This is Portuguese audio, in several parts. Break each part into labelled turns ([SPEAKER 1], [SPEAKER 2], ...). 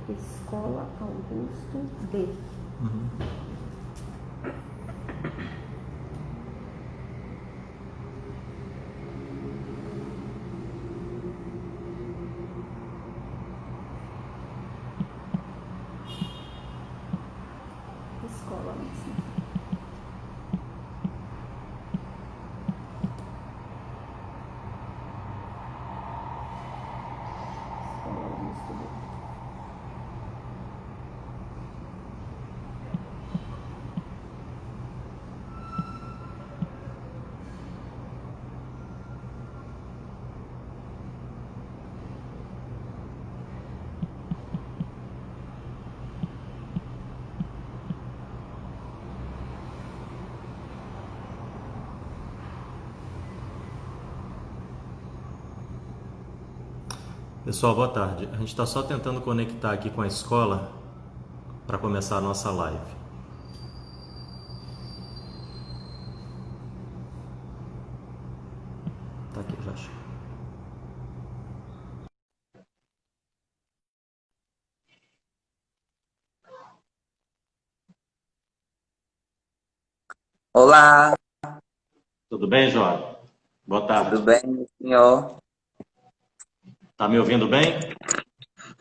[SPEAKER 1] Escola Augusto D. Escola mesmo. Escola Augusto D.
[SPEAKER 2] Pessoal, boa tarde. A gente está só tentando conectar aqui com a escola para começar a nossa live. Tá aqui, já achei.
[SPEAKER 3] Olá,
[SPEAKER 2] Tudo bem, João? Boa
[SPEAKER 3] tudo
[SPEAKER 2] tarde.
[SPEAKER 3] bem, meu senhor?
[SPEAKER 2] Tá me ouvindo bem?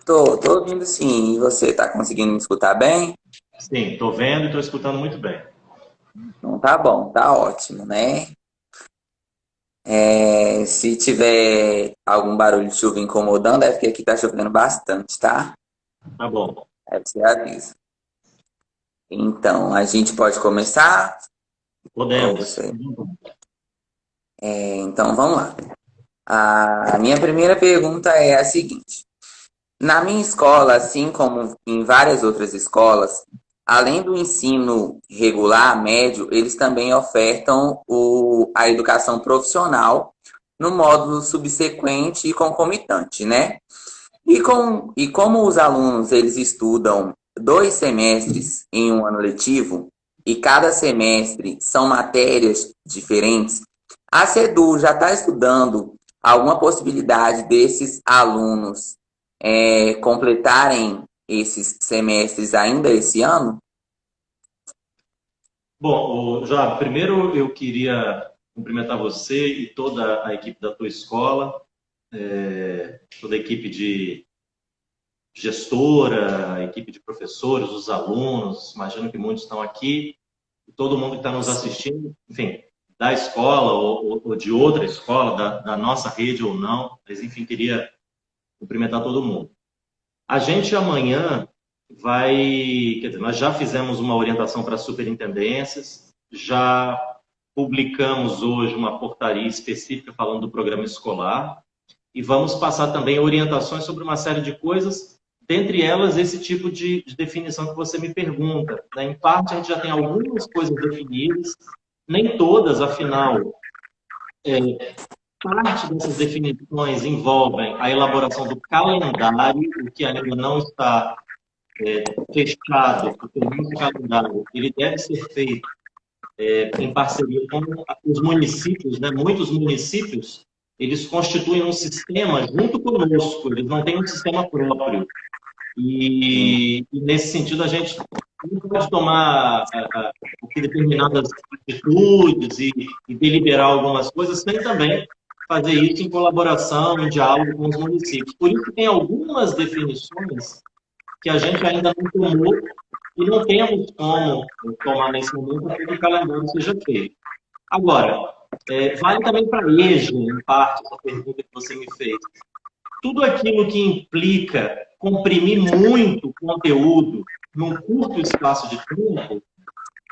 [SPEAKER 3] Tô ouvindo sim. E você, tá conseguindo me escutar bem?
[SPEAKER 2] Sim, estou vendo e estou escutando muito bem.
[SPEAKER 3] Não tá bom, tá ótimo, né? Se tiver algum barulho de chuva incomodando, é porque aqui tá chovendo bastante, tá?
[SPEAKER 2] Tá bom.
[SPEAKER 3] Aí você avisa. Então, a gente pode começar? Ou
[SPEAKER 2] Podemos.
[SPEAKER 3] você... Então, vamos lá. A minha primeira pergunta é a seguinte. Na minha escola, assim como em várias outras escolas, além do ensino regular, médio, eles também ofertam a educação profissional no módulo subsequente e concomitante, né? E como os alunos eles estudam 2 semestres em um ano letivo, e cada semestre são matérias diferentes, a SEDU já está estudando alguma possibilidade desses alunos completarem esses semestres ainda esse ano?
[SPEAKER 2] Bom, já primeiro eu queria cumprimentar você e toda a equipe da tua escola, toda a equipe de gestora, a equipe de professores, os alunos, imagino que muitos estão aqui, e todo mundo que está nos assistindo, enfim, da escola ou de outra escola, da nossa rede ou não, mas enfim, queria cumprimentar todo mundo. A gente amanhã vai, quer dizer, nós já fizemos uma orientação para as superintendências, já publicamos hoje uma portaria específica falando do programa escolar e vamos passar também orientações sobre uma série de coisas, dentre elas esse tipo de definição que você me pergunta, né? Em parte a gente já tem algumas coisas definidas, nem todas, afinal, parte dessas definições envolvem a elaboração do calendário, o que ainda não está fechado, porque o nosso calendário ele deve ser feito em parceria com os municípios, né? Muitos municípios eles constituem um sistema junto conosco, eles não têm um sistema próprio. E nesse sentido, a gente não pode tomar determinadas atitudes e deliberar algumas coisas sem também fazer isso em colaboração, em diálogo com os municípios. Por isso, tem algumas definições que a gente ainda não tomou e não temos como tomar nesse momento até que o calendário seja feito. Agora, vale também para a EJA, em parte, essa pergunta que você me fez. Tudo aquilo que implica comprimir muito conteúdo num curto espaço de tempo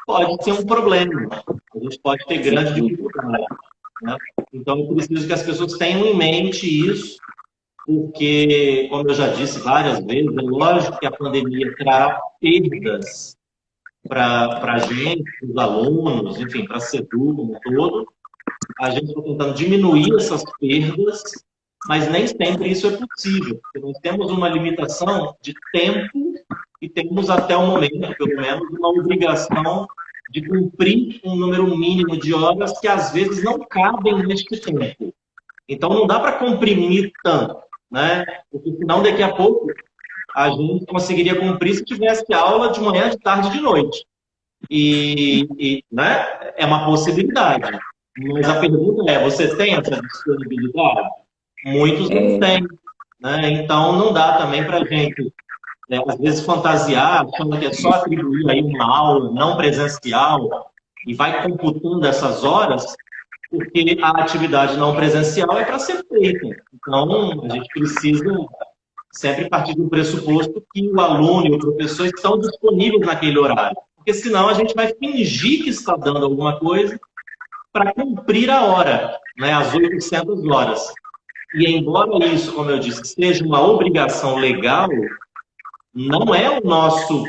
[SPEAKER 2] pode ser um problema. A gente pode ter grande dificuldade. Né? Então, eu preciso que as pessoas tenham em mente isso, porque, como eu já disse várias vezes, é lógico que a pandemia trará perdas para a gente, para os alunos, enfim, para a SEDU como um todo. A gente está tentando diminuir essas perdas, mas nem sempre isso é possível, porque nós temos uma limitação de tempo e temos até o momento, pelo menos, uma obrigação de cumprir um número mínimo de horas que às vezes não cabem neste tempo. Então não dá para comprimir tanto, né? Porque senão daqui a pouco a gente conseguiria cumprir se tivesse aula de manhã, de tarde e de noite. Né, é uma possibilidade. Mas a pergunta é, você tem essa disponibilidade? Muitos não têm. Né? Então, não dá também para a gente, às vezes, fantasiar, achando que é só atribuir aí uma aula não presencial e vai computando essas horas, porque a atividade não presencial é para ser feita. Então, a gente precisa sempre partir do pressuposto que o aluno e o professor estão disponíveis naquele horário. Porque senão a gente vai fingir que está dando alguma coisa para cumprir a hora, né, as 800 horas. E embora isso, como eu disse, seja uma obrigação legal, não é o nosso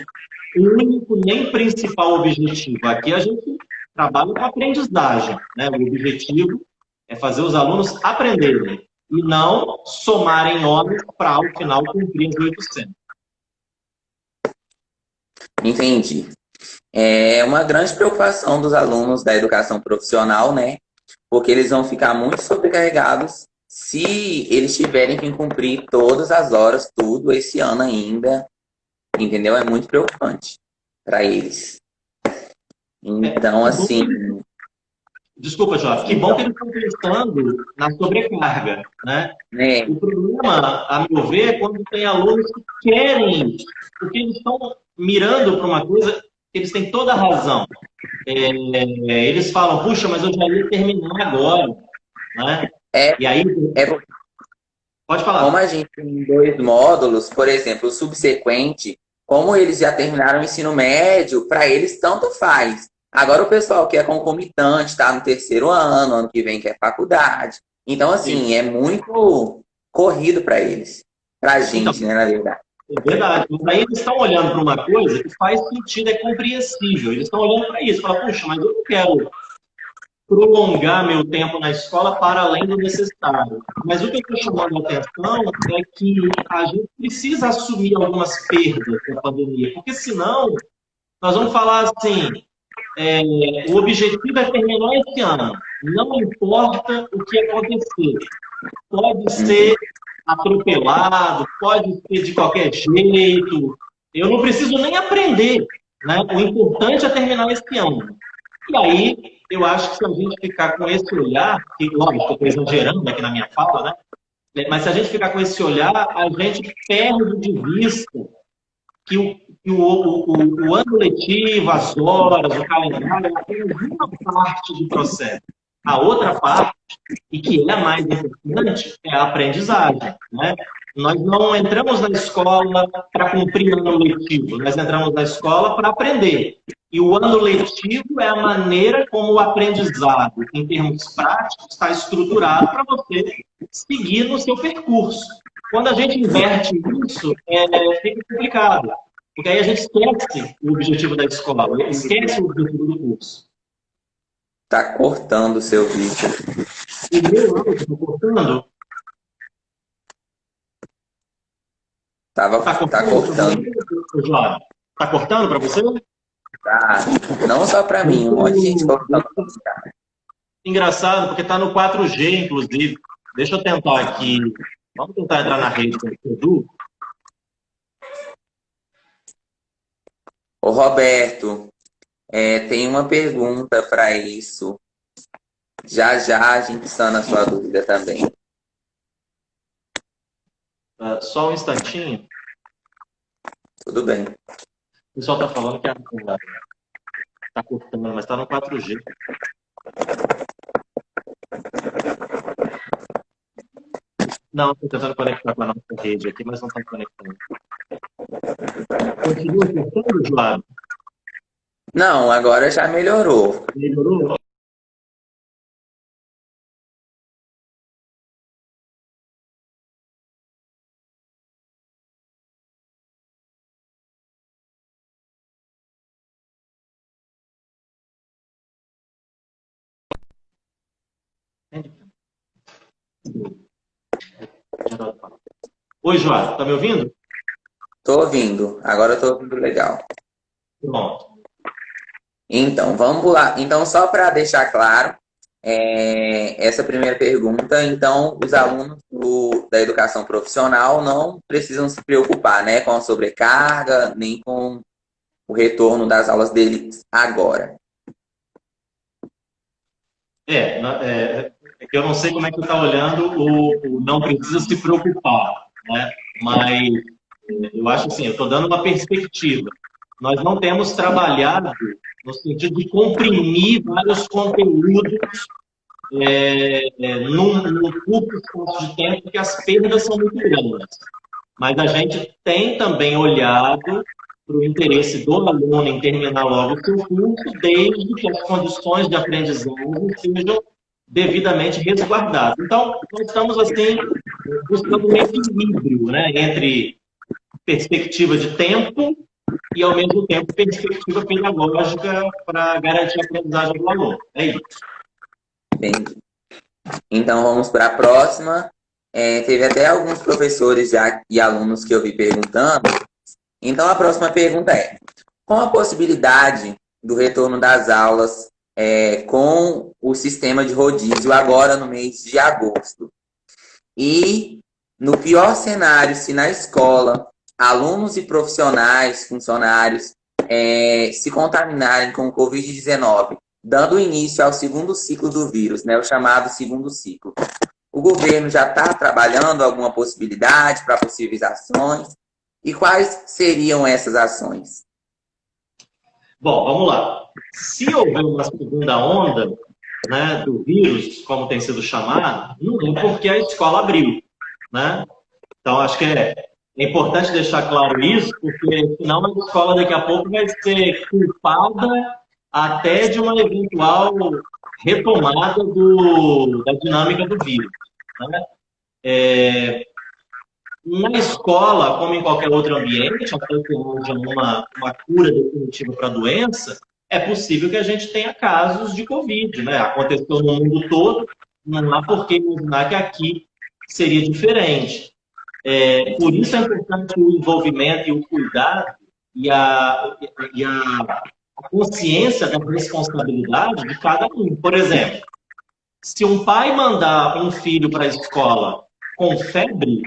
[SPEAKER 2] único nem principal objetivo. Aqui a gente trabalha com aprendizagem, né? O objetivo é fazer os alunos aprenderem e não somarem horas para, ao final, cumprir as 800.
[SPEAKER 3] Entendi. É uma grande preocupação dos alunos da educação profissional, né? Porque eles vão ficar muito sobrecarregados se eles tiverem que cumprir todas as horas, tudo esse ano ainda. Entendeu? É muito preocupante para eles. Então, assim...
[SPEAKER 2] Desculpa, Jorge. Que bom que eles estão pensando na sobrecarga, né? O problema, a meu ver, é quando tem alunos que querem isso, porque eles estão mirando para uma coisa, eles têm toda a razão. Eles falam, puxa, mas eu já ia terminar agora, né? E aí... Pode falar.
[SPEAKER 3] Como a gente tem 2 módulos, por exemplo, o subsequente, como eles já terminaram o ensino médio, para eles tanto faz. Agora o pessoal que é concomitante, está no 3º ano, ano que vem que é faculdade. Então, assim, Sim. É muito corrido para eles. Para a gente, então, né, na verdade.
[SPEAKER 2] É verdade. Mas aí eles estão olhando para uma coisa que faz sentido, é compreensível. Eles estão olhando para isso. Falam, puxa, mas eu não quero prolongar meu tempo na escola para além do necessário. Mas o que eu estou chamando a atenção é que a gente precisa assumir algumas perdas da pandemia, porque senão nós vamos falar assim, o objetivo é terminar esse ano, não importa o que acontecer. Pode ser atropelado, pode ser de qualquer jeito, eu não preciso nem aprender, né? O importante é terminar esse ano. E aí, eu acho que se a gente ficar com esse olhar, que lógico, estou exagerando aqui na minha fala, né? Mas se a gente ficar com esse olhar, a gente perde de vista que o ano letivo, as horas, o calendário, é apenas uma parte do processo. A outra parte, e que é a mais importante, é a aprendizagem, né? Nós não entramos na escola para cumprir o ano letivo, nós entramos na escola para aprender. E o ano letivo é a maneira como o aprendizado, em termos práticos, está estruturado para você seguir no seu percurso. Quando a gente inverte isso, fica complicado. Porque aí a gente esquece o objetivo da escola, esquece o objetivo do curso.
[SPEAKER 3] Está cortando o seu vídeo.
[SPEAKER 2] O meu áudio está cortando?
[SPEAKER 3] Tá cortando.
[SPEAKER 2] Está cortando para você?
[SPEAKER 3] Tá. Não só para mim, um monte de gente cortando.
[SPEAKER 2] Engraçado, porque está no 4G, inclusive. Deixa eu tentar aqui. Vamos tentar entrar na rede com o Edu.
[SPEAKER 3] Ô, Roberto, tem uma pergunta para isso. Já a gente sana a sua dúvida também.
[SPEAKER 2] Só um instantinho.
[SPEAKER 3] Tudo bem.
[SPEAKER 2] O pessoal está falando que está cortando, mas está no 4G. Não, estou tentando conectar com a nossa rede aqui, mas não está conectando. Continua cortando, João?
[SPEAKER 3] Não, agora já melhorou.
[SPEAKER 2] Melhorou? Oi, João, tá me ouvindo?
[SPEAKER 3] Tô ouvindo, agora eu tô ouvindo legal.
[SPEAKER 2] Pronto.
[SPEAKER 3] Então, vamos lá. Então, só para deixar claro, essa primeira pergunta, então os alunos da educação profissional não precisam se preocupar, né, com a sobrecarga, nem com o retorno das aulas deles agora.
[SPEAKER 2] Eu não sei como é que está olhando o não precisa se preocupar, né? Mas eu acho assim, eu estou dando uma perspectiva. Nós não temos trabalhado no sentido de comprimir vários conteúdos num curto espaço de tempo, porque as perdas são muito grandes. Mas a gente tem também olhado para o interesse do aluno em terminar logo o seu curso, desde que as condições de aprendizagem sejam devidamente resguardadas. Então, nós estamos, assim, buscando um equilíbrio, né, entre perspectiva de tempo e, ao mesmo tempo, perspectiva pedagógica para garantir a aprendizagem do aluno. É isso.
[SPEAKER 3] Entendi. Então, vamos para a próxima. Teve até alguns professores e alunos que eu vi perguntando. Então, a próxima pergunta é: com a possibilidade do retorno das aulas com o sistema de rodízio agora no mês de agosto, e no pior cenário, se na escola alunos e profissionais, funcionários, se contaminarem com o Covid-19, dando início ao segundo ciclo do vírus, né, o chamado segundo ciclo, o governo já está trabalhando alguma possibilidade para possíveis ações? E quais seriam essas ações?
[SPEAKER 2] Bom, vamos lá. Se houver uma segunda onda, né, do vírus, como tem sido chamado, não é porque a escola abriu, né? Então, acho que é importante deixar claro isso, porque senão a escola daqui a pouco vai ser culpada até de uma eventual retomada da dinâmica do vírus, né? Na escola, como em qualquer outro ambiente, até que haja uma cura definitiva para a doença, é possível que a gente tenha casos de Covid, né? Aconteceu no mundo todo, não há por que imaginar que aqui seria diferente. Por isso é importante o envolvimento e o cuidado e a consciência da responsabilidade de cada um. Por exemplo, se um pai mandar um filho para a escola com febre,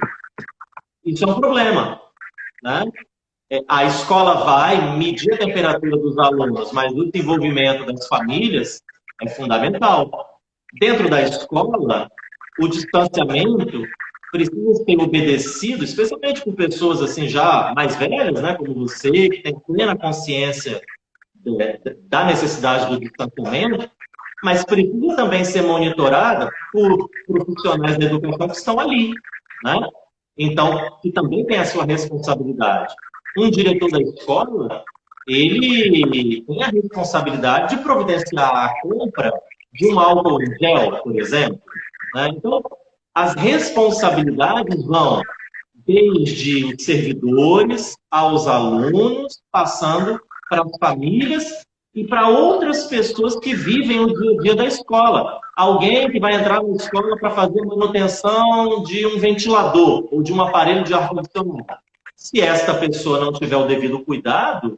[SPEAKER 2] isso é um problema, né? A escola vai medir a temperatura dos alunos, mas o desenvolvimento das famílias é fundamental. Dentro da escola, o distanciamento precisa ser obedecido, especialmente por pessoas assim já mais velhas, né, como você, que tem plena consciência da necessidade do distanciamento, mas precisa também ser monitorada por profissionais da educação que estão ali, né? Então, que também tem a sua responsabilidade. Um diretor da escola, ele tem a responsabilidade de providenciar a compra de um álcool em gel, por exemplo, né? Então, as responsabilidades vão desde os servidores aos alunos, passando para as famílias e para outras pessoas que vivem o dia a dia da escola. Alguém que vai entrar na escola para fazer manutenção de um ventilador ou de um aparelho de ar-condicionado. Se esta pessoa não tiver o devido cuidado,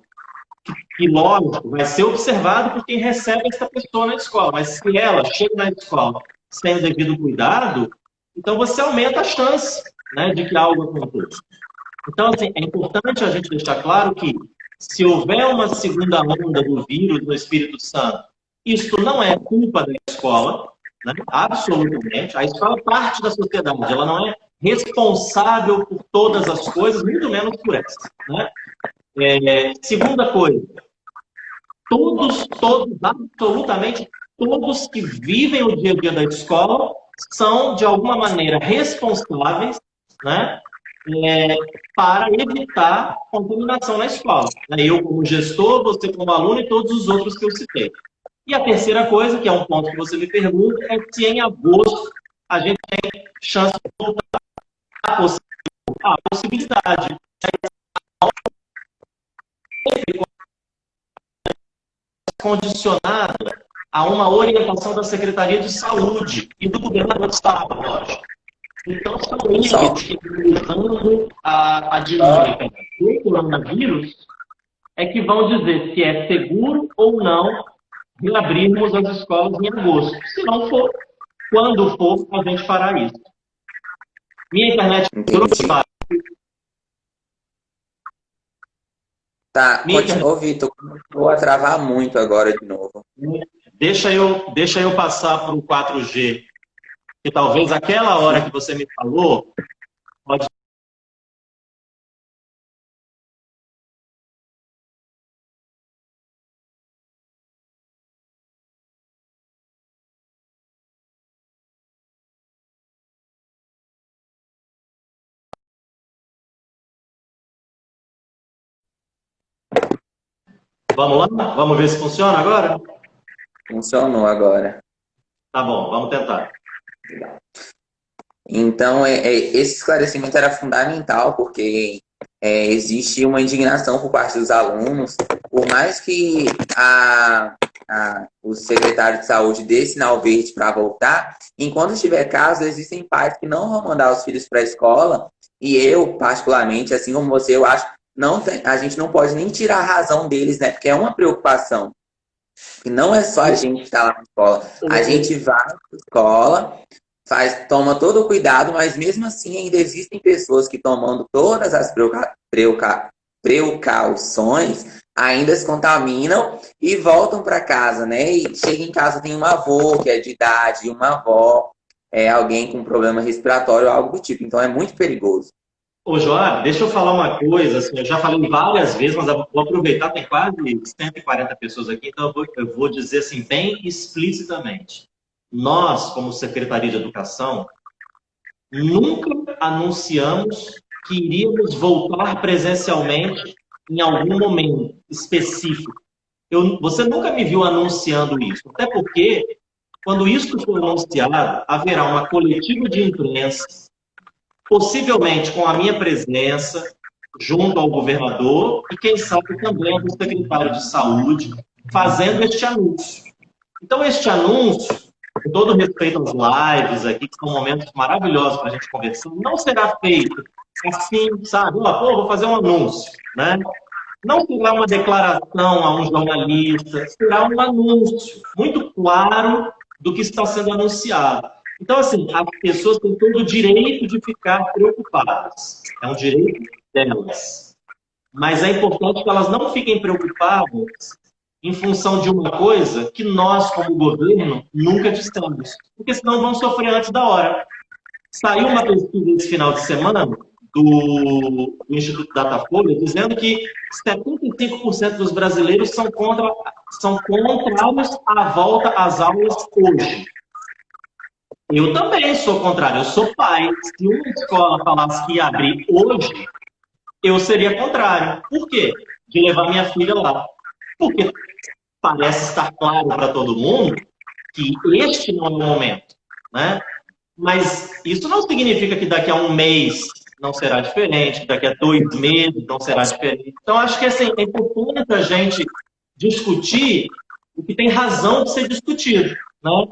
[SPEAKER 2] que lógico, vai ser observado por quem recebe essa pessoa na escola, mas se ela chega na escola sem o devido cuidado, então você aumenta a chance, né, de que algo aconteça. Então, assim, é importante a gente deixar claro que se houver uma segunda onda do vírus no Espírito Santo, isso não é culpa da escola, né? Absolutamente. A escola é parte da sociedade, ela não é responsável por todas as coisas, muito menos por essa, né? Segunda coisa, todos, absolutamente todos que vivem o dia a dia da escola são, de alguma maneira, responsáveis, né, para evitar contaminação na escola. Eu como gestor, você como aluno e todos os outros que eu citei. E a terceira coisa, que é um ponto que você me pergunta, é se em agosto a gente tem chance de voltar a possibilidade. Condicionada a uma orientação da Secretaria de Saúde e do governador do Estado, lógico. Então, são eles que estão mudando a dinâmica do coronavírus, é que vão dizer se é seguro ou não reabrirmos as escolas em agosto. Se não for, quando for, a gente fará isso. Minha internet...
[SPEAKER 3] Entendi. Tá,
[SPEAKER 2] Minha internet...
[SPEAKER 3] ô Vitor, vou travar muito agora de novo.
[SPEAKER 2] Deixa eu passar para o 4G, que talvez aquela hora que você me falou pode... Vamos lá? Vamos ver se funciona agora?
[SPEAKER 3] Funcionou agora.
[SPEAKER 2] Tá bom, vamos tentar.
[SPEAKER 3] Então, esse esclarecimento era fundamental, porque existe uma indignação por parte dos alunos, por mais que o secretário de saúde dê sinal verde para voltar, enquanto tiver caso, existem pais que não vão mandar os filhos para a escola, e eu, particularmente, assim como você, eu acho, a gente não pode nem tirar a razão deles, né? Porque é uma preocupação. E não é só a gente que está lá na escola. A gente vai para a escola, toma todo o cuidado, mas mesmo assim ainda existem pessoas que, tomando todas as precauções, ainda se contaminam e voltam para casa, né? E chega em casa, tem um avô que é de idade, uma avó, alguém com problema respiratório, algo do tipo. Então é muito perigoso.
[SPEAKER 2] Ô, Joab, deixa eu falar uma coisa, assim, eu já falei várias vezes, mas eu vou aproveitar, tem quase 140 pessoas aqui, então eu vou dizer assim, bem explicitamente. Nós, como Secretaria de Educação, nunca anunciamos que iríamos voltar presencialmente em algum momento específico. Você nunca me viu anunciando isso, até porque, quando isso for anunciado, haverá uma coletiva de imprensa, possivelmente com a minha presença, junto ao governador e, quem sabe, também ao secretário de Saúde, fazendo este anúncio. Então, este anúncio, com todo respeito aos lives aqui, que são momentos maravilhosos para a gente conversar, não será feito assim, sabe? Vou fazer um anúncio, né? Não será uma declaração a um jornalista, será um anúncio muito claro do que está sendo anunciado. Então, assim, as pessoas têm todo o direito de ficar preocupadas. É um direito delas. Mas é importante que elas não fiquem preocupadas em função de uma coisa que nós, como governo, nunca dissemos. Porque senão vão sofrer antes da hora. Saiu uma pesquisa esse final de semana do Instituto Datafolha dizendo que 75% dos brasileiros são contrários à volta às aulas hoje. Eu também sou contrário, eu sou pai. Se uma escola falasse que ia abrir hoje, eu seria contrário. Por quê? De levar minha filha lá. Porque parece estar claro para todo mundo que este não é o momento, né? Mas isso não significa que daqui a um mês não será diferente, que daqui a 2 meses não será diferente. Então, acho que assim, é importante a gente discutir o que tem razão de ser discutido, né?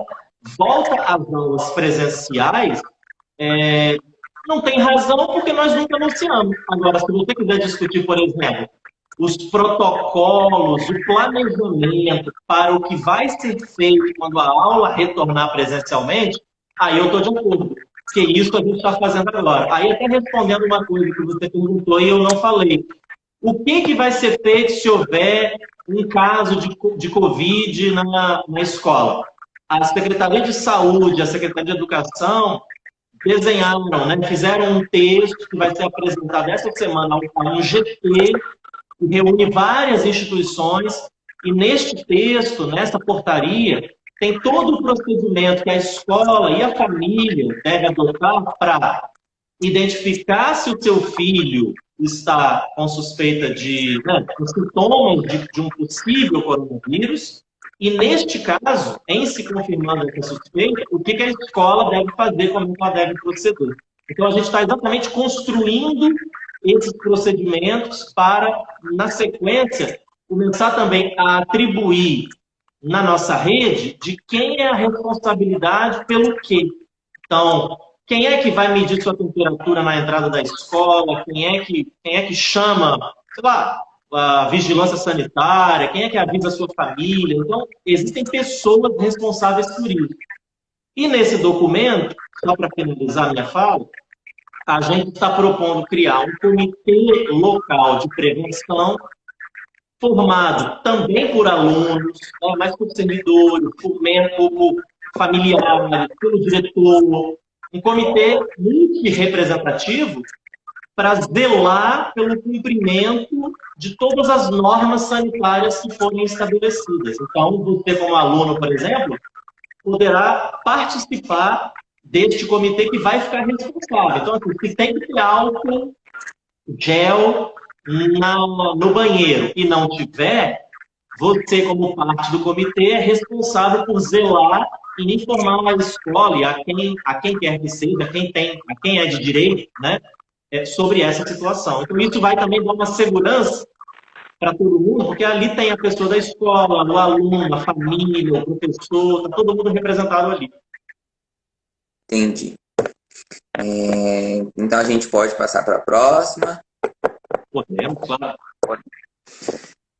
[SPEAKER 2] Volta às aulas presenciais, não tem razão porque nós nunca anunciamos. Agora, se você quiser discutir, por exemplo, os protocolos, o planejamento para o que vai ser feito quando a aula retornar presencialmente, aí eu estou de acordo. Porque isso a gente está fazendo agora. Aí até respondendo uma coisa que você perguntou e eu não falei. O que vai ser feito se houver um caso de Covid na escola? A Secretaria de Saúde, a Secretaria de Educação desenharam, né, fizeram um texto que vai ser apresentado essa semana ao GT, que reúne várias instituições, e neste texto, nessa portaria, tem todo o procedimento que a escola e a família devem adotar para identificar se o seu filho está com suspeita com sintomas de um possível coronavírus, e neste caso, em se confirmando essa suspeita, o que a escola deve fazer, como ela deve proceder. Então, a gente está exatamente construindo esses procedimentos para, na sequência, começar também a atribuir na nossa rede de quem é a responsabilidade pelo quê. Então, quem é que vai medir sua temperatura na entrada da escola? Quem é que chama, sei lá, a vigilância sanitária, quem é que avisa a sua família. Então, existem pessoas responsáveis por isso. E nesse documento, só para finalizar minha fala, a gente está propondo criar um comitê local de prevenção formado também por alunos, né, mas por servidores, por familiares, pelo diretor, um comitê multirepresentativo para zelar pelo cumprimento de todas as normas sanitárias que forem estabelecidas. Então, você como aluno, por exemplo, poderá participar deste comitê que vai ficar responsável. Então, assim, se tem que ter álcool, gel no banheiro e não tiver, você, como parte do comitê, é responsável por zelar e informar a escola e a quem quer que seja, a quem é de direito, né, sobre essa situação. Então, isso vai também dar uma segurança para todo mundo, porque ali tem a pessoa da escola, o aluno, a família, o professor, está todo mundo representado ali.
[SPEAKER 3] Entendi. Então a gente pode passar para a próxima.
[SPEAKER 2] Podemos, claro.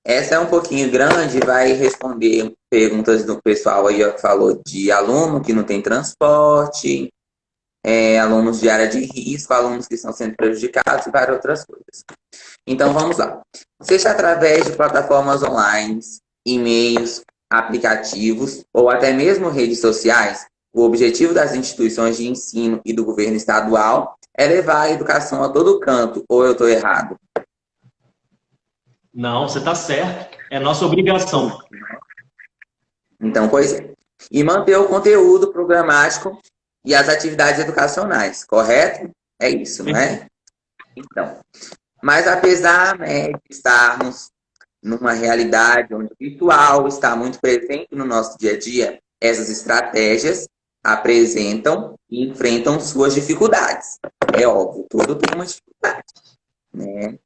[SPEAKER 3] Essa é um pouquinho grande, vai responder perguntas do pessoal aí, ó, que falou de aluno que não tem transporte, alunos de área de risco, alunos que estão sendo prejudicados e várias outras coisas. Então vamos lá. Seja através de plataformas online, e-mails, aplicativos ou até mesmo redes sociais, o objetivo das instituições de ensino e do governo estadual é levar a educação a todo canto, ou eu estou errado?
[SPEAKER 2] Não, você está certo. É nossa obrigação.
[SPEAKER 3] Então, pois é. E manter o conteúdo programático e as atividades educacionais, correto? É isso, não é? Então, mas apesar, né, de estarmos numa realidade onde o virtual está muito presente no nosso dia a dia, essas estratégias apresentam e enfrentam suas dificuldades. É óbvio, tudo tem uma dificuldade, né?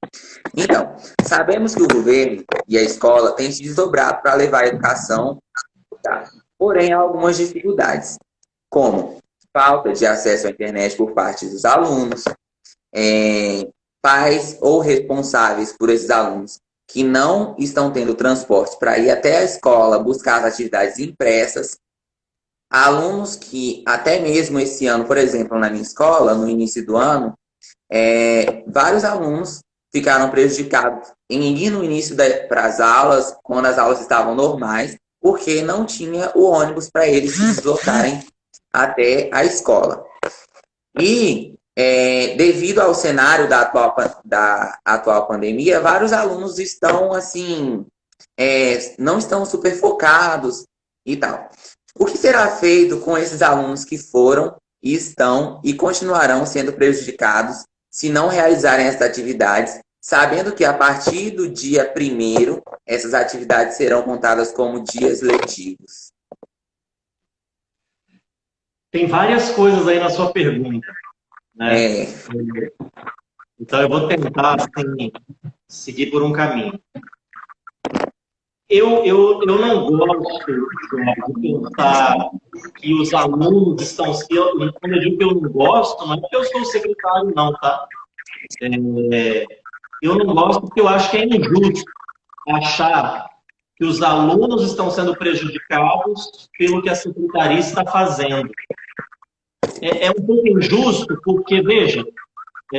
[SPEAKER 3] Então, sabemos que o governo e a escola têm se desdobrado para levar a educação, tá? Porém, há algumas dificuldades, como falta de acesso à internet por parte dos alunos, pais ou responsáveis por esses alunos que não estão tendo transporte para ir até a escola buscar as atividades impressas, alunos que até mesmo esse ano, por exemplo, na minha escola, no início do ano, vários alunos ficaram prejudicados em ir no início para as aulas, quando as aulas estavam normais, porque não tinha o ônibus para eles se deslocarem até a escola. E, devido ao cenário da atual pandemia, vários alunos estão, assim, não estão super focados e tal. O que será feito com esses alunos que foram, estão e continuarão sendo prejudicados se não realizarem essas atividades, sabendo que a partir do dia 1º, essas atividades serão contadas como dias letivos?
[SPEAKER 2] Tem várias coisas aí na sua pergunta, né? Então eu vou tentar, assim, seguir por um caminho. Eu não gosto de pensar que os alunos estão... Quando eu digo que eu não gosto, não é porque eu sou secretário, não, tá? Eu não gosto porque eu acho que é injusto achar que os alunos estão sendo prejudicados pelo que a secretaria está fazendo. É um pouco injusto porque, veja,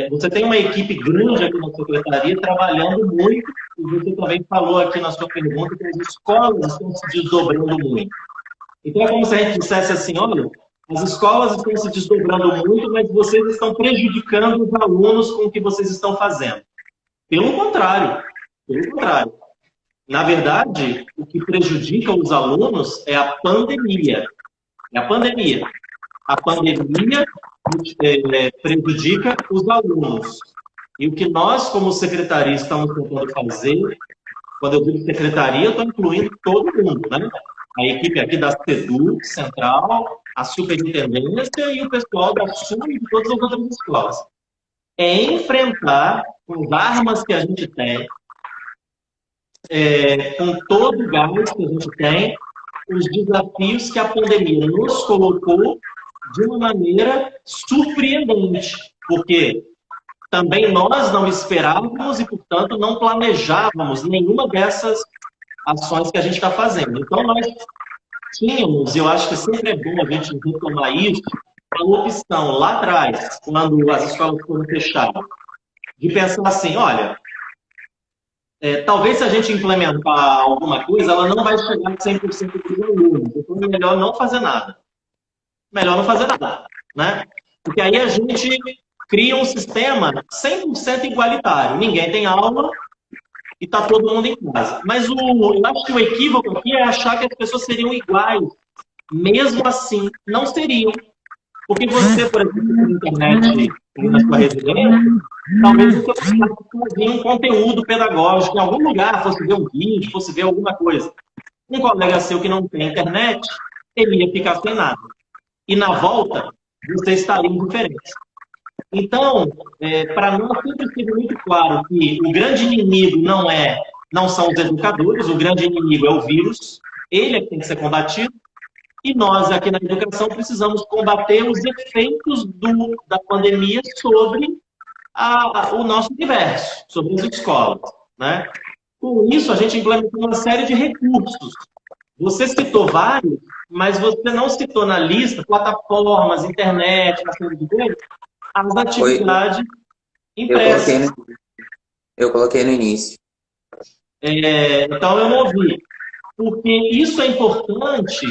[SPEAKER 2] você tem uma equipe grande aqui na secretaria trabalhando muito, e você também falou aqui na sua pergunta que as escolas estão se desdobrando muito. Então é como se a gente dissesse assim, olha, as escolas estão se desdobrando muito, mas vocês estão prejudicando os alunos com o que vocês estão fazendo. Pelo contrário. Na verdade, o que prejudica os alunos é a pandemia. A pandemia prejudica os alunos. E o que nós, como secretaria, estamos tentando fazer, quando eu digo secretaria, eu estou incluindo todo mundo, né? A equipe aqui da CEDU, Central, a superintendência e o pessoal da SUM e de todas as outras escolas. É enfrentar, com as armas que a gente tem, com todo o gás que a gente tem, os desafios que a pandemia nos colocou de uma maneira surpreendente. Porque também nós não esperávamos e, portanto, não planejávamos nenhuma dessas ações que a gente está fazendo. Então, nós tínhamos, eu acho que sempre é bom a gente retomar isso, a opção lá atrás, quando as escolas foram fechadas, de pensar assim, olha, talvez se a gente implementar alguma coisa, ela não vai chegar a 100% dos alunos, então é melhor não fazer nada. Melhor não fazer nada, né? Porque aí a gente cria um sistema 100% igualitário. Ninguém tem aula e está todo mundo em casa. Mas eu acho que o equívoco aqui é achar que as pessoas seriam iguais. Mesmo assim, não seriam. Porque você, por exemplo, na internet, na sua residência, talvez você fazia um conteúdo pedagógico em algum lugar, fosse ver um vídeo, fosse ver alguma coisa. Um colega seu que não tem internet, ele ia ficar sem nada. E na volta, você estaria indiferente. Então, para nós sempre esteve muito claro que o grande inimigo não são os educadores, o grande inimigo é o vírus, ele é que tem que ser combatido, e nós aqui na educação precisamos combater os efeitos da pandemia sobre o nosso universo, sobre as escolas, né? Com isso, a gente implementou uma série de recursos. Você citou vários, mas você não citou na lista plataformas, internet, uma série de coisas, as atividades impressas.
[SPEAKER 3] Eu coloquei no início.
[SPEAKER 2] Então, eu não ouvi. Porque isso é importante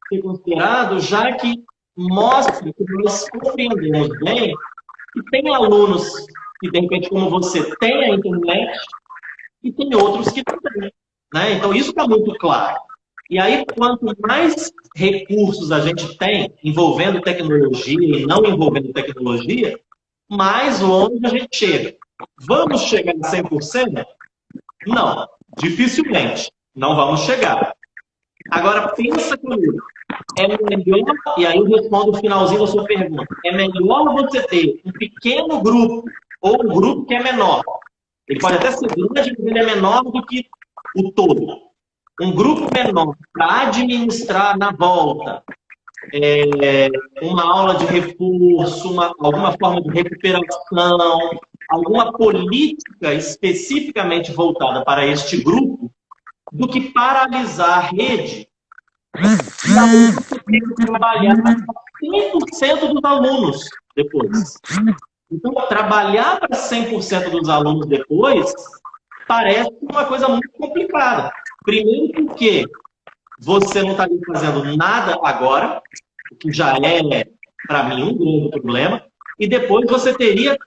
[SPEAKER 2] ser considerado, já que mostra que nós compreendemos bem que tem alunos que, de repente, como você, tem a internet e tem outros que não têm, né? Então, isso está muito claro. E aí, quanto mais recursos a gente tem envolvendo tecnologia e não envolvendo tecnologia, mais longe a gente chega. Vamos chegar em 100%? Não, dificilmente. Não vamos chegar. Agora, pensa comigo. É melhor, e aí eu respondo o finalzinho da sua pergunta, é melhor você ter um pequeno grupo ou um grupo que é menor. Ele pode até ser grande, mas ele é menor do que o todo. Um grupo menor para administrar na volta uma aula de reforço, alguma forma de recuperação, alguma política especificamente voltada para este grupo, do que paralisar a rede e a gente tem que trabalhar para 100% dos alunos depois. Então, trabalhar para 100% dos alunos depois parece uma coisa muito complicada. Primeiro porque você não estaria fazendo nada agora, o que já é, para mim, um grande problema, e depois você teria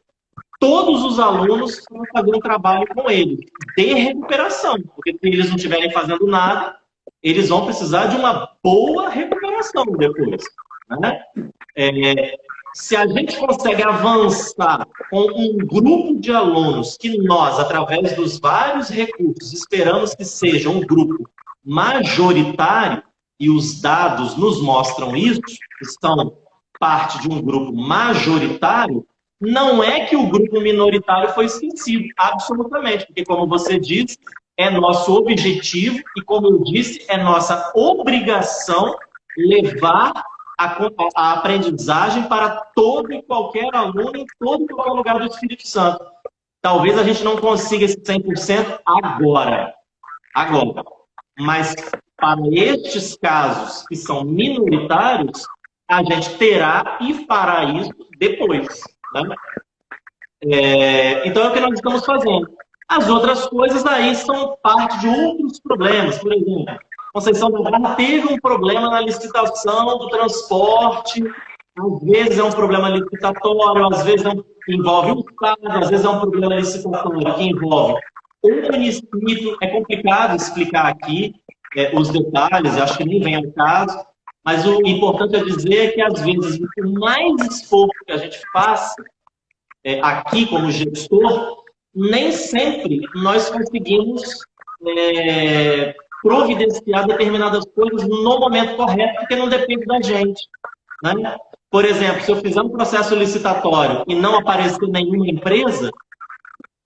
[SPEAKER 2] todos os alunos para fazer um trabalho com eles, de recuperação, porque se eles não estiverem fazendo nada, eles vão precisar de uma boa recuperação depois, né? Se a gente consegue avançar com um grupo de alunos que nós, através dos vários recursos, esperamos que seja um grupo majoritário, e os dados nos mostram isso, que são parte de um grupo majoritário, não é que o grupo minoritário foi esquecido, absolutamente, porque, como você disse, é nosso objetivo e, como eu disse, é nossa obrigação levar a aprendizagem para todo e qualquer aluno em todo e qualquer lugar do Espírito Santo. Talvez a gente não consiga esse 100% agora. Mas para estes casos que são minoritários, a gente terá e fará isso depois, né? Então é o que nós estamos fazendo. As outras coisas aí são parte de outros problemas. Por exemplo, Conceição da Barra teve um problema na licitação do transporte, às vezes é um problema licitatório, às vezes envolve um Estado, às vezes é um problema licitatório que envolve o município. É complicado explicar aqui os detalhes, acho que nem vem ao caso, mas o importante é dizer que, às vezes, por mais esforço que a gente faça aqui como gestor, nem sempre nós conseguimos providenciar determinadas coisas no momento correto, porque não depende da gente, né? Por exemplo, se eu fizer um processo licitatório e não aparecer nenhuma empresa,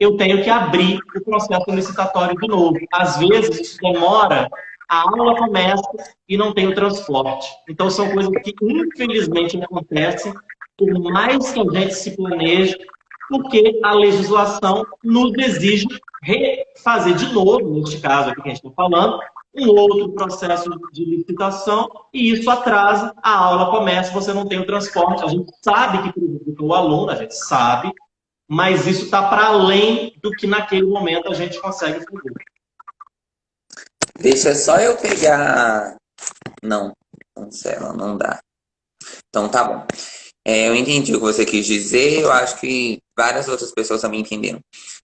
[SPEAKER 2] eu tenho que abrir o processo licitatório de novo. Às vezes isso demora, a aula começa e não tem o transporte. Então são coisas que infelizmente acontecem, por mais que a gente se planeje, porque a legislação nos exige refazer de novo, neste caso aqui que a gente está falando, um outro processo de licitação, e isso atrasa, a aula começa, você não tem o transporte, a gente sabe que prejudica o aluno, a gente sabe, mas isso está para além do que naquele momento a gente consegue fazer.
[SPEAKER 3] Deixa só eu pegar... Não, cancela, não dá. Então tá bom. Eu entendi o que você quis dizer, eu acho que várias outras pessoas também entenderam.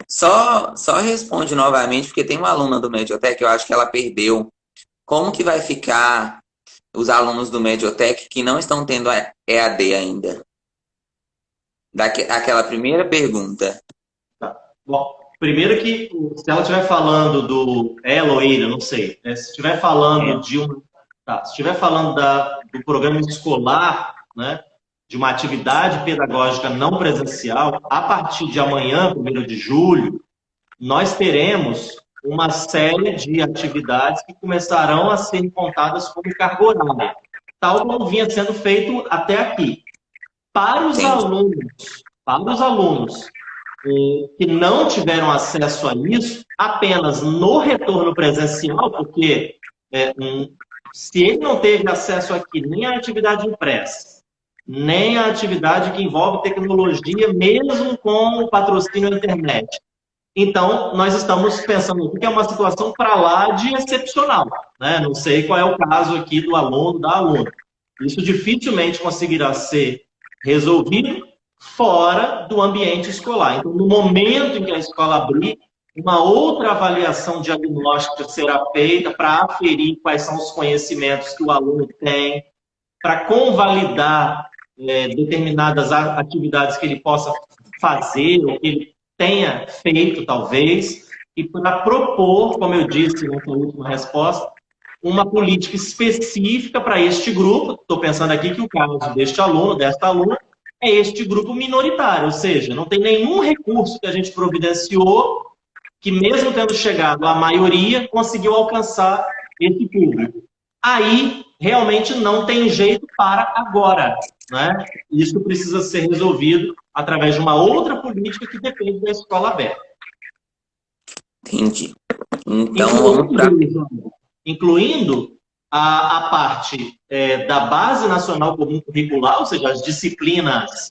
[SPEAKER 3] Só responde novamente, porque tem uma aluna do Mediotech, eu acho que ela perdeu. Como que vai ficar os alunos do Mediotech que não estão tendo a EAD ainda? Aquela primeira pergunta.
[SPEAKER 2] Tá. Bom, primeiro que, se ela estiver falando do... Ela ou ele, eu não sei. Né? Se estiver falando de um... Tá, se estiver falando do programa escolar, né, de uma atividade pedagógica não presencial, a partir de amanhã, 1º de julho, nós teremos uma série de atividades que começarão a ser contadas como carga horária, tal como vinha sendo feito até aqui. Para os alunos que não tiveram acesso a isso, apenas no retorno presencial, porque se ele não teve acesso aqui nem à atividade impressa, nem à atividade que envolve tecnologia, mesmo com o patrocínio da internet. Então, nós estamos pensando que é uma situação para lá de excepcional. Né? Não sei qual é o caso aqui do aluno, da aluna. Isso dificilmente conseguirá ser resolvido fora do ambiente escolar. Então, no momento em que a escola abrir, uma outra avaliação diagnóstica será feita para aferir quais são os conhecimentos que o aluno tem, para convalidar determinadas atividades que ele possa fazer, ou que ele tenha feito, talvez, e para propor, como eu disse nessa última resposta, uma política específica para este grupo. Estou pensando aqui que o caso deste aluno, desta aluna, é este grupo minoritário, ou seja, não tem nenhum recurso que a gente providenciou que, mesmo tendo chegado à maioria, conseguiu alcançar esse público. Aí, realmente, não tem jeito para agora. Né? Isso precisa ser resolvido através de uma outra política que depende da escola aberta.
[SPEAKER 3] Entendi. Então,
[SPEAKER 2] incluindo a parte da Base Nacional Comum Curricular, ou seja, as disciplinas...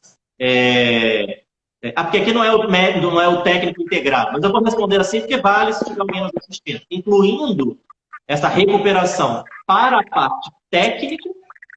[SPEAKER 2] porque aqui não é o método, não é o técnico integrado, mas eu vou responder assim porque vale se tiver alguém nos assistindo. Incluindo essa recuperação para a parte técnica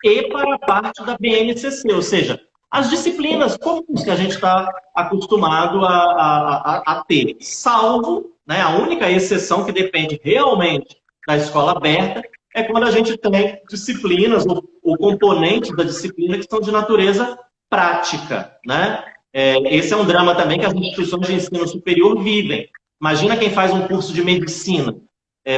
[SPEAKER 2] e para a parte da BNCC, ou seja, as disciplinas comuns que a gente está acostumado a ter, salvo, né, a única exceção que depende realmente da escola aberta é quando a gente tem disciplinas ou componentes da disciplina que são de natureza prática, né? Esse é um drama também que as instituições de ensino superior vivem. Imagina quem faz um curso de medicina.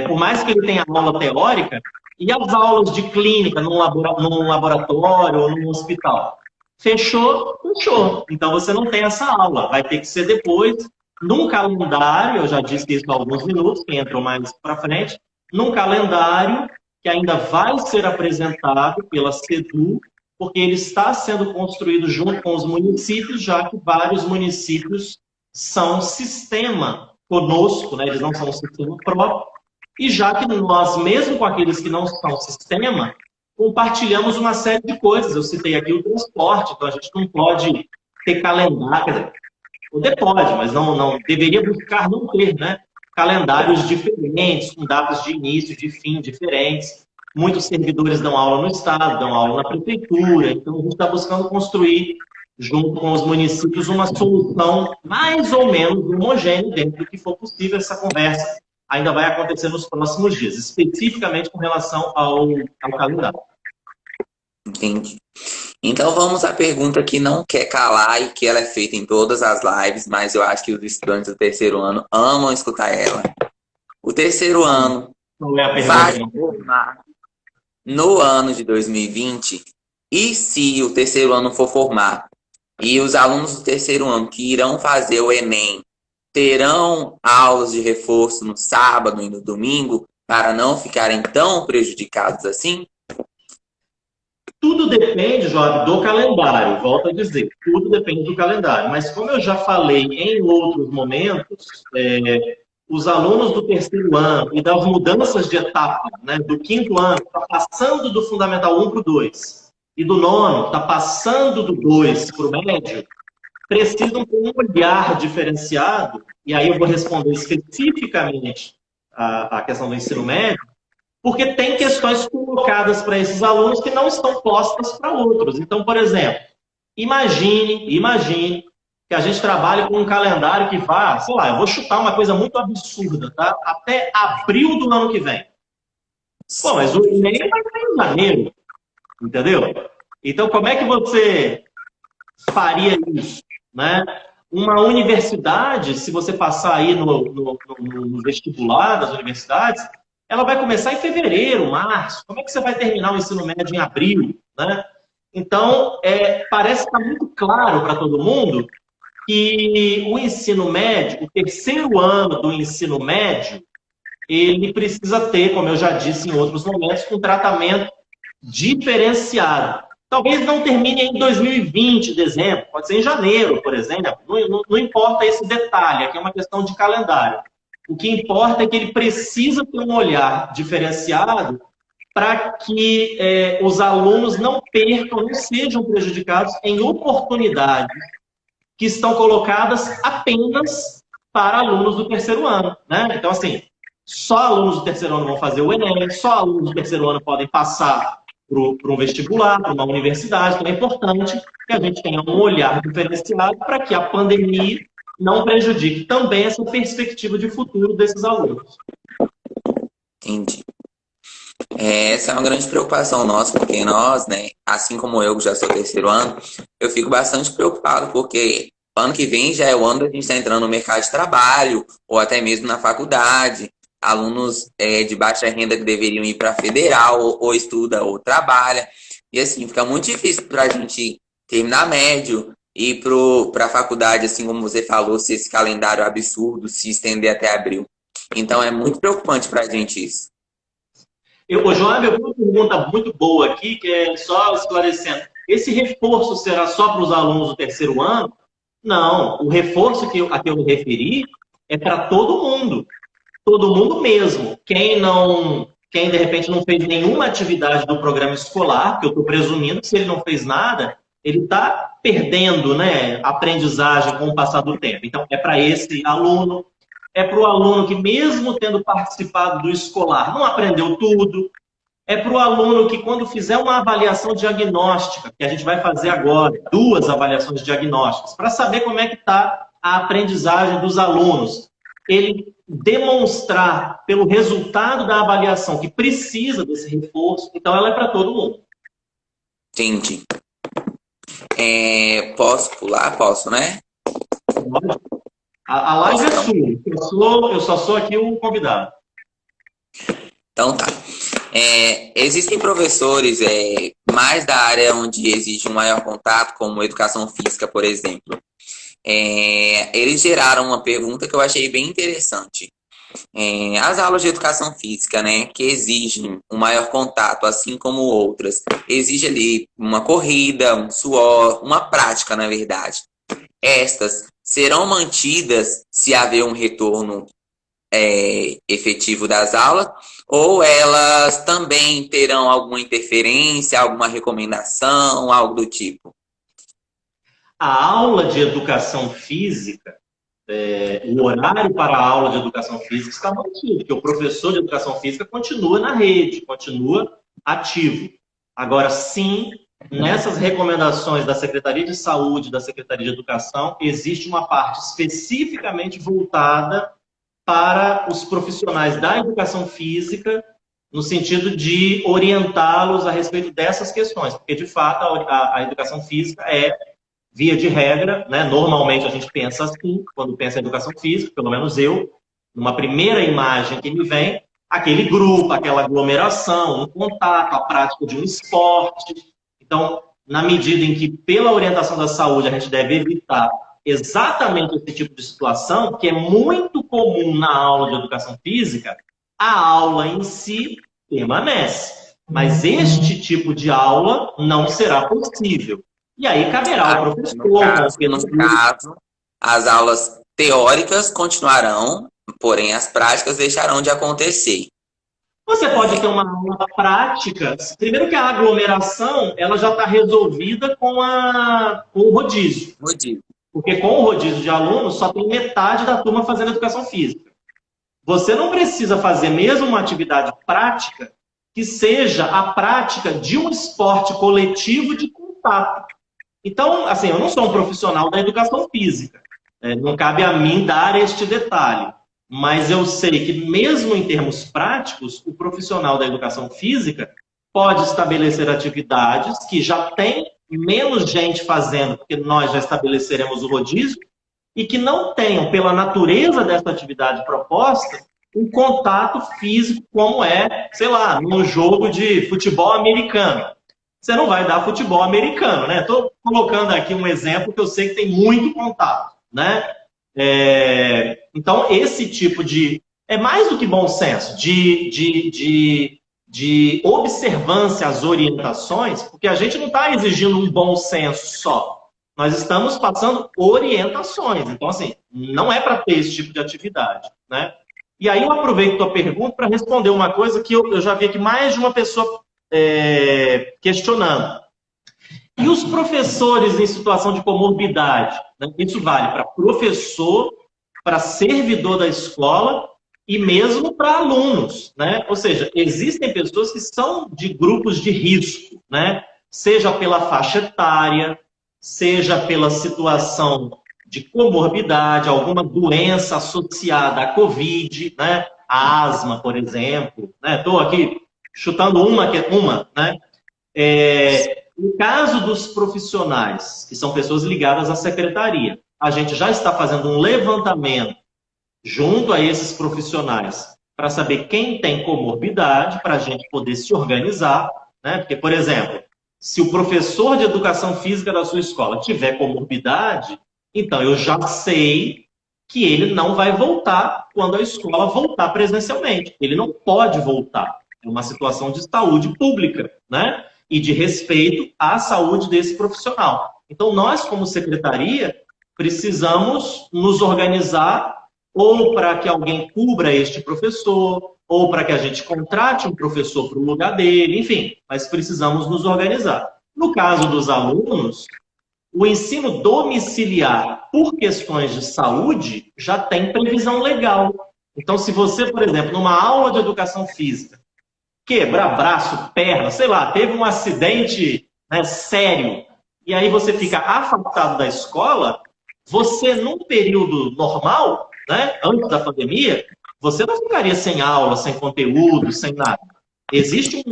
[SPEAKER 2] Por mais que ele tenha aula teórica, e as aulas de clínica num laboratório ou num hospital? Fechou, fechou. Então você não tem essa aula. Vai ter que ser depois, num calendário, eu já disse isso há alguns minutos, quem entrou mais para frente, num calendário que ainda vai ser apresentado pela SEDU, porque ele está sendo construído junto com os municípios, já que vários municípios são sistema conosco, né? Eles não são um sistema próprio, e já que nós, mesmo com aqueles que não são sistema, compartilhamos uma série de coisas. Eu citei aqui o transporte, então a gente não pode ter calendário, poder pode, mas não deveria buscar não ter, né? Calendários diferentes, com datas de início, de fim diferentes. Muitos servidores dão aula no Estado, dão aula na Prefeitura, então a gente está buscando construir, junto com os municípios, uma solução mais ou menos homogênea dentro do que for possível. Essa conversa ainda vai acontecer nos próximos dias, especificamente com relação ao calendário.
[SPEAKER 3] Entendi. Então vamos à pergunta que não quer calar e que ela é feita em todas as lives, mas eu acho que os estudantes do terceiro ano amam escutar ela. O terceiro ano vai formar no ano de 2020, e se o terceiro ano for formar e os alunos do terceiro ano que irão fazer o Enem terão aulas de reforço no sábado e no domingo para não ficarem tão prejudicados assim?
[SPEAKER 2] Tudo depende, Joab, do calendário. Volto a dizer, tudo depende do calendário. Mas como eu já falei em outros momentos, os alunos do terceiro ano e das mudanças de etapa, né, do quinto ano, está passando do Fundamental 1 para o 2, e do nono, está passando do 2 para o médio, precisam ter um olhar diferenciado, e aí eu vou responder especificamente a questão do ensino médio, porque tem questões colocadas para esses alunos que não estão postas para outros. Então, por exemplo, imagine que a gente trabalhe com um calendário que vá, sei lá, eu vou chutar uma coisa muito absurda, tá? Até abril do ano que vem. Pô, mas o Enem vai ser em janeiro, entendeu? Então, como é que você faria isso, né? Uma universidade, se você passar aí no vestibular das universidades, ela vai começar em fevereiro, março. Como é que você vai terminar o ensino médio em abril, né? Então, parece que está muito claro para todo mundo que o ensino médio, o terceiro ano do ensino médio, ele precisa ter, como eu já disse em outros momentos, um tratamento diferenciado. Talvez não termine em 2020, dezembro, pode ser em janeiro, por exemplo. Não importa esse detalhe, aqui é uma questão de calendário. O que importa é que ele precisa ter um olhar diferenciado para que os alunos não percam, não sejam prejudicados em oportunidades que estão colocadas apenas para alunos do terceiro ano, né? Então, assim, só alunos do terceiro ano vão fazer o Enem, só alunos do terceiro ano podem passar para um vestibular, para uma universidade. Então, é importante que a gente tenha um olhar diferenciado para que a pandemia não prejudique também essa perspectiva de futuro desses alunos.
[SPEAKER 3] Entendi. Essa é uma grande preocupação nossa, porque nós, né, assim como eu, que já sou terceiro ano, eu fico bastante preocupado, porque ano que vem já é o ano da gente estar entrando no mercado de trabalho, ou até mesmo na faculdade. Alunos de baixa renda que deveriam ir para a federal, ou estuda ou trabalha. E assim, fica muito difícil para a gente terminar médio, ir para a faculdade, assim como você falou, se esse calendário absurdo se estender até abril. Então é muito preocupante para a gente isso.
[SPEAKER 2] João, eu tenho uma pergunta muito boa aqui, que é só esclarecendo. Esse reforço será só para os alunos do terceiro ano? Não, o reforço a que eu me referi é para todo mundo. Todo mundo mesmo. Quem de repente não fez nenhuma atividade do programa escolar, que eu estou presumindo que se ele não fez nada, ele está perdendo, né, aprendizagem com o passar do tempo. Então, é para esse aluno, é para o aluno que, mesmo tendo participado do escolar, não aprendeu tudo. É para o aluno que, quando fizer uma avaliação diagnóstica, que a gente vai fazer agora, 2 avaliações diagnósticas, para saber como é que está a aprendizagem dos alunos, ele demonstrar pelo resultado da avaliação que precisa desse reforço, então ela é para todo mundo.
[SPEAKER 3] Entendi. Posso pular? Posso, né?
[SPEAKER 2] A live é sua. Eu só sou aqui o convidado.
[SPEAKER 3] Então tá. Existem professores mais da área onde exige um maior contato, como educação física, por exemplo. Eles geraram uma pergunta que eu achei bem interessante. As aulas de educação física, né, que exigem um maior contato, assim como outras, exige ali uma corrida, um suor, uma prática, na verdade. Estas serão mantidas se haver um retorno efetivo das aulas, ou elas também terão alguma interferência, alguma recomendação, algo do tipo?
[SPEAKER 2] A aula de educação física, o horário para a aula de educação física está mantido, porque o professor de educação física continua na rede, continua ativo. Agora, sim, nessas recomendações da Secretaria de Saúde, da Secretaria de Educação, existe uma parte especificamente voltada para os profissionais da educação física, no sentido de orientá-los a respeito dessas questões, porque, de fato, a educação física via de regra, né? Normalmente a gente pensa assim, quando pensa em educação física, pelo menos eu, numa primeira imagem que me vem, aquele grupo, aquela aglomeração, um contato, a prática de um esporte. Então, na medida em que, pela orientação da saúde, a gente deve evitar exatamente esse tipo de situação, que é muito comum na aula de educação física, a aula em si permanece. Mas este tipo de aula não será possível. E aí caberá ao
[SPEAKER 3] No
[SPEAKER 2] professor, com o
[SPEAKER 3] caso, no
[SPEAKER 2] pedagogo.
[SPEAKER 3] caso, as aulas teóricas continuarão, porém as práticas deixarão de acontecer.
[SPEAKER 2] Você pode ter uma aula prática. Primeiro que a aglomeração ela já está resolvida com o rodízio.
[SPEAKER 3] Rodízio.
[SPEAKER 2] Porque com o rodízio de alunos só tem metade da turma fazendo educação física. Você não precisa fazer mesmo uma atividade prática que seja a prática de um esporte coletivo de contato. Então, assim, eu não sou um profissional da educação física. Não cabe a mim dar este detalhe. Mas eu sei que, mesmo em termos práticos, o profissional da educação física pode estabelecer atividades que já tem menos gente fazendo, porque nós já estabeleceremos o rodízio, e que não tenham, pela natureza dessa atividade proposta, um contato físico como é, sei lá, no jogo de futebol americano. Você não vai dar futebol americano, né? Estou colocando aqui um exemplo que eu sei que tem muito contato, né? Então, esse tipo de... É mais do que bom senso, de observância às orientações, porque a gente não está exigindo um bom senso só. Nós estamos passando orientações. Então, assim, não é para ter esse tipo de atividade, né? E aí eu aproveito a pergunta para responder uma coisa que eu já vi aqui mais de uma pessoa questionando. E os professores em situação de comorbidade? Né? Isso vale para professor, para servidor da escola e mesmo para alunos, né? Ou seja, existem pessoas que são de grupos de risco, né? Seja pela faixa etária, seja pela situação de comorbidade, alguma doença associada à Covid, né? A asma, por exemplo. Estou aqui chutando uma, né? No caso dos profissionais, que são pessoas ligadas à secretaria, a gente já está fazendo um levantamento junto a esses profissionais para saber quem tem comorbidade, para a gente poder se organizar, né? Porque, por exemplo, se o professor de educação física da sua escola tiver comorbidade, então eu já sei que ele não vai voltar quando a escola voltar presencialmente. Ele não pode voltar. É uma situação de saúde pública, né? E de respeito à saúde desse profissional. Então, nós, como secretaria, precisamos nos organizar ou para que alguém cubra este professor, ou para que a gente contrate um professor para o lugar dele, enfim, mas precisamos nos organizar. No caso dos alunos, o ensino domiciliar, por questões de saúde, já tem previsão legal. Então, se você, por exemplo, numa aula de educação física, quebrar braço, perna, sei lá, teve um acidente, né, sério, e aí você fica afastado da escola, você, num período normal, né, antes da pandemia, você não ficaria sem aula, sem conteúdo, sem nada. Existe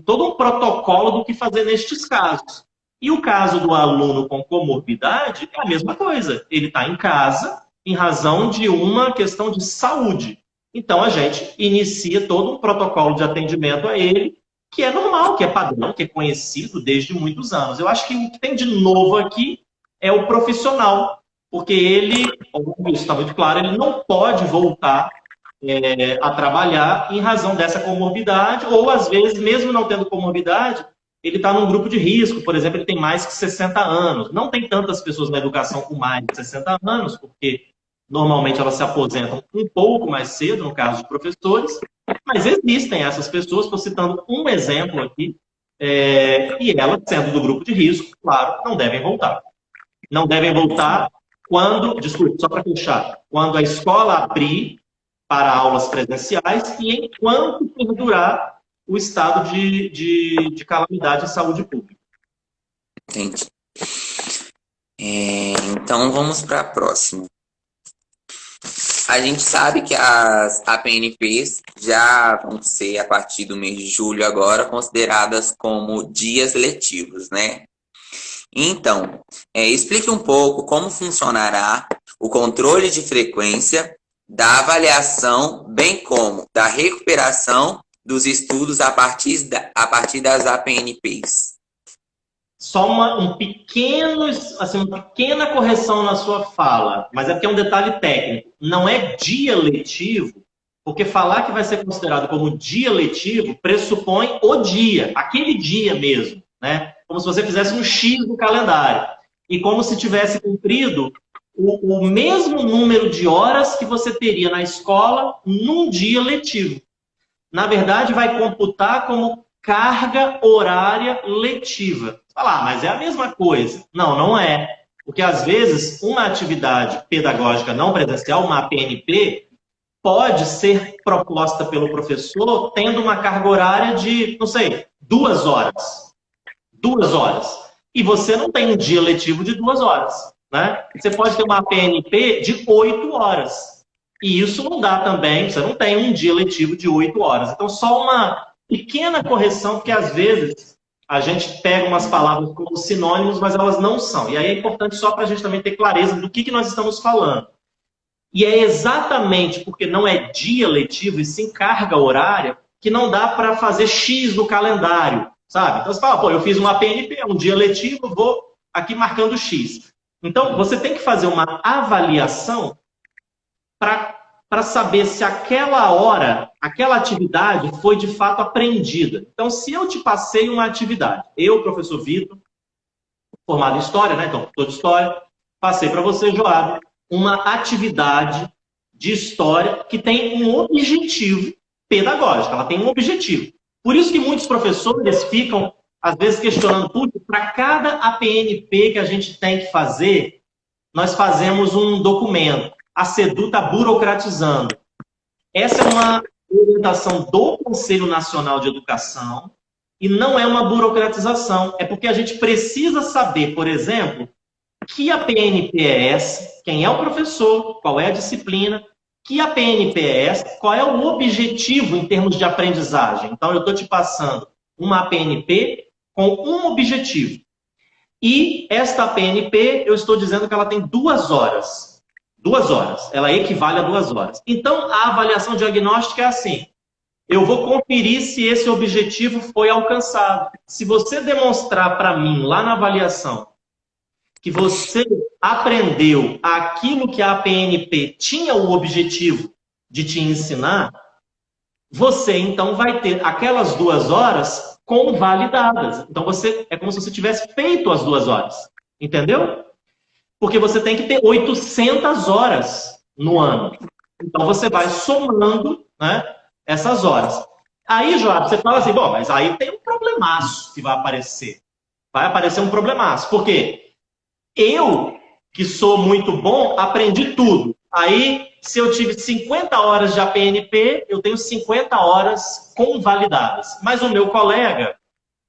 [SPEAKER 2] todo um protocolo do que fazer nestes casos. E o caso do aluno com comorbidade é a mesma coisa. Ele está em casa em razão de uma questão de saúde. Então, a gente inicia todo um protocolo de atendimento a ele, que é normal, que é padrão, que é conhecido desde muitos anos. Eu acho que o que tem de novo aqui é o profissional, porque ele, como isso está muito claro, ele não pode voltar a trabalhar em razão dessa comorbidade, ou às vezes, mesmo não tendo comorbidade, ele está num grupo de risco, por exemplo, ele tem mais que 60 anos. Não tem tantas pessoas na educação com mais de 60 anos, porque normalmente elas se aposentam um pouco mais cedo, no caso de professores, mas existem essas pessoas, estou citando um exemplo aqui, e elas, sendo do grupo de risco, claro, não devem voltar. Não devem voltar quando, desculpe, só para fechar, quando a escola abrir para aulas presenciais e enquanto perdurar o estado de calamidade em saúde pública.
[SPEAKER 3] Entendi. Então vamos para a próxima. A gente sabe que as APNPs já vão ser, a partir do mês de julho agora, consideradas como dias letivos, né? Então, explique um pouco como funcionará o controle de frequência da avaliação, bem como da recuperação dos estudos a partir das APNPs.
[SPEAKER 2] Só uma pequena correção na sua fala, mas é porque é um detalhe técnico. Não é dia letivo Porque falar que vai ser considerado como dia letivo pressupõe o dia, aquele dia mesmo, né? Como se você fizesse um X no calendário. E como se tivesse cumprido o mesmo número de horas que você teria na escola num dia letivo. Na verdade, vai computar como carga horária letiva. Falar, mas é a mesma coisa. Não, não é. Porque, às vezes, uma atividade pedagógica não presencial, uma APNP, pode ser proposta pelo professor tendo uma carga horária de, não sei, 2 horas. 2 horas. E você não tem um dia letivo de 2 horas. Né? Você pode ter uma APNP de 8 horas. E isso não dá também, você não tem um dia letivo de 8 horas. Então, só uma pequena correção, porque às vezes a gente pega umas palavras como sinônimos, mas elas não são. E aí é importante só para a gente também ter clareza do que nós estamos falando. E é exatamente porque não é dia letivo e sim carga horária que não dá para fazer X no calendário, sabe? Então você fala, pô, eu fiz uma PNP, um dia letivo, vou aqui marcando X. Então você tem que fazer uma avaliação para saber se aquela hora, aquela atividade foi de fato aprendida. Então se eu te passei uma atividade, eu, professor Vitor, formado em História, né? Então, professor de História, passei para você, Joab, uma atividade de história que tem um objetivo pedagógico, ela tem um objetivo. Por isso que muitos professores ficam, às vezes, questionando, para cada APNP que a gente tem que fazer, nós fazemos um documento. A SEDU está burocratizando. Essa é uma orientação do Conselho Nacional de Educação e não é uma burocratização. É porque a gente precisa saber, por exemplo, que a PNP é essa, quem é o professor, qual é a disciplina, que a PNP é essa, qual é o objetivo em termos de aprendizagem. Então, eu estou te passando uma PNP com um objetivo. E esta PNP, eu estou dizendo que ela tem 2 horas. 2 horas. Ela equivale a 2 horas. Então, a avaliação diagnóstica é assim. Eu vou conferir se esse objetivo foi alcançado. Se você demonstrar para mim, lá na avaliação, que você aprendeu aquilo que a PNP tinha o objetivo de te ensinar, você então vai ter aquelas 2 horas convalidadas. Então é como se você tivesse feito as 2 horas. Entendeu? Porque você tem que ter 800 horas no ano. Então você vai somando, né, essas horas. Aí, Joab, você fala assim, bom, mas aí tem um problemaço que vai aparecer. Vai aparecer um problemaço. Por quê? Eu, que sou muito bom, aprendi tudo. Aí, se eu tive 50 horas de APNP, eu tenho 50 horas convalidadas. Mas o meu colega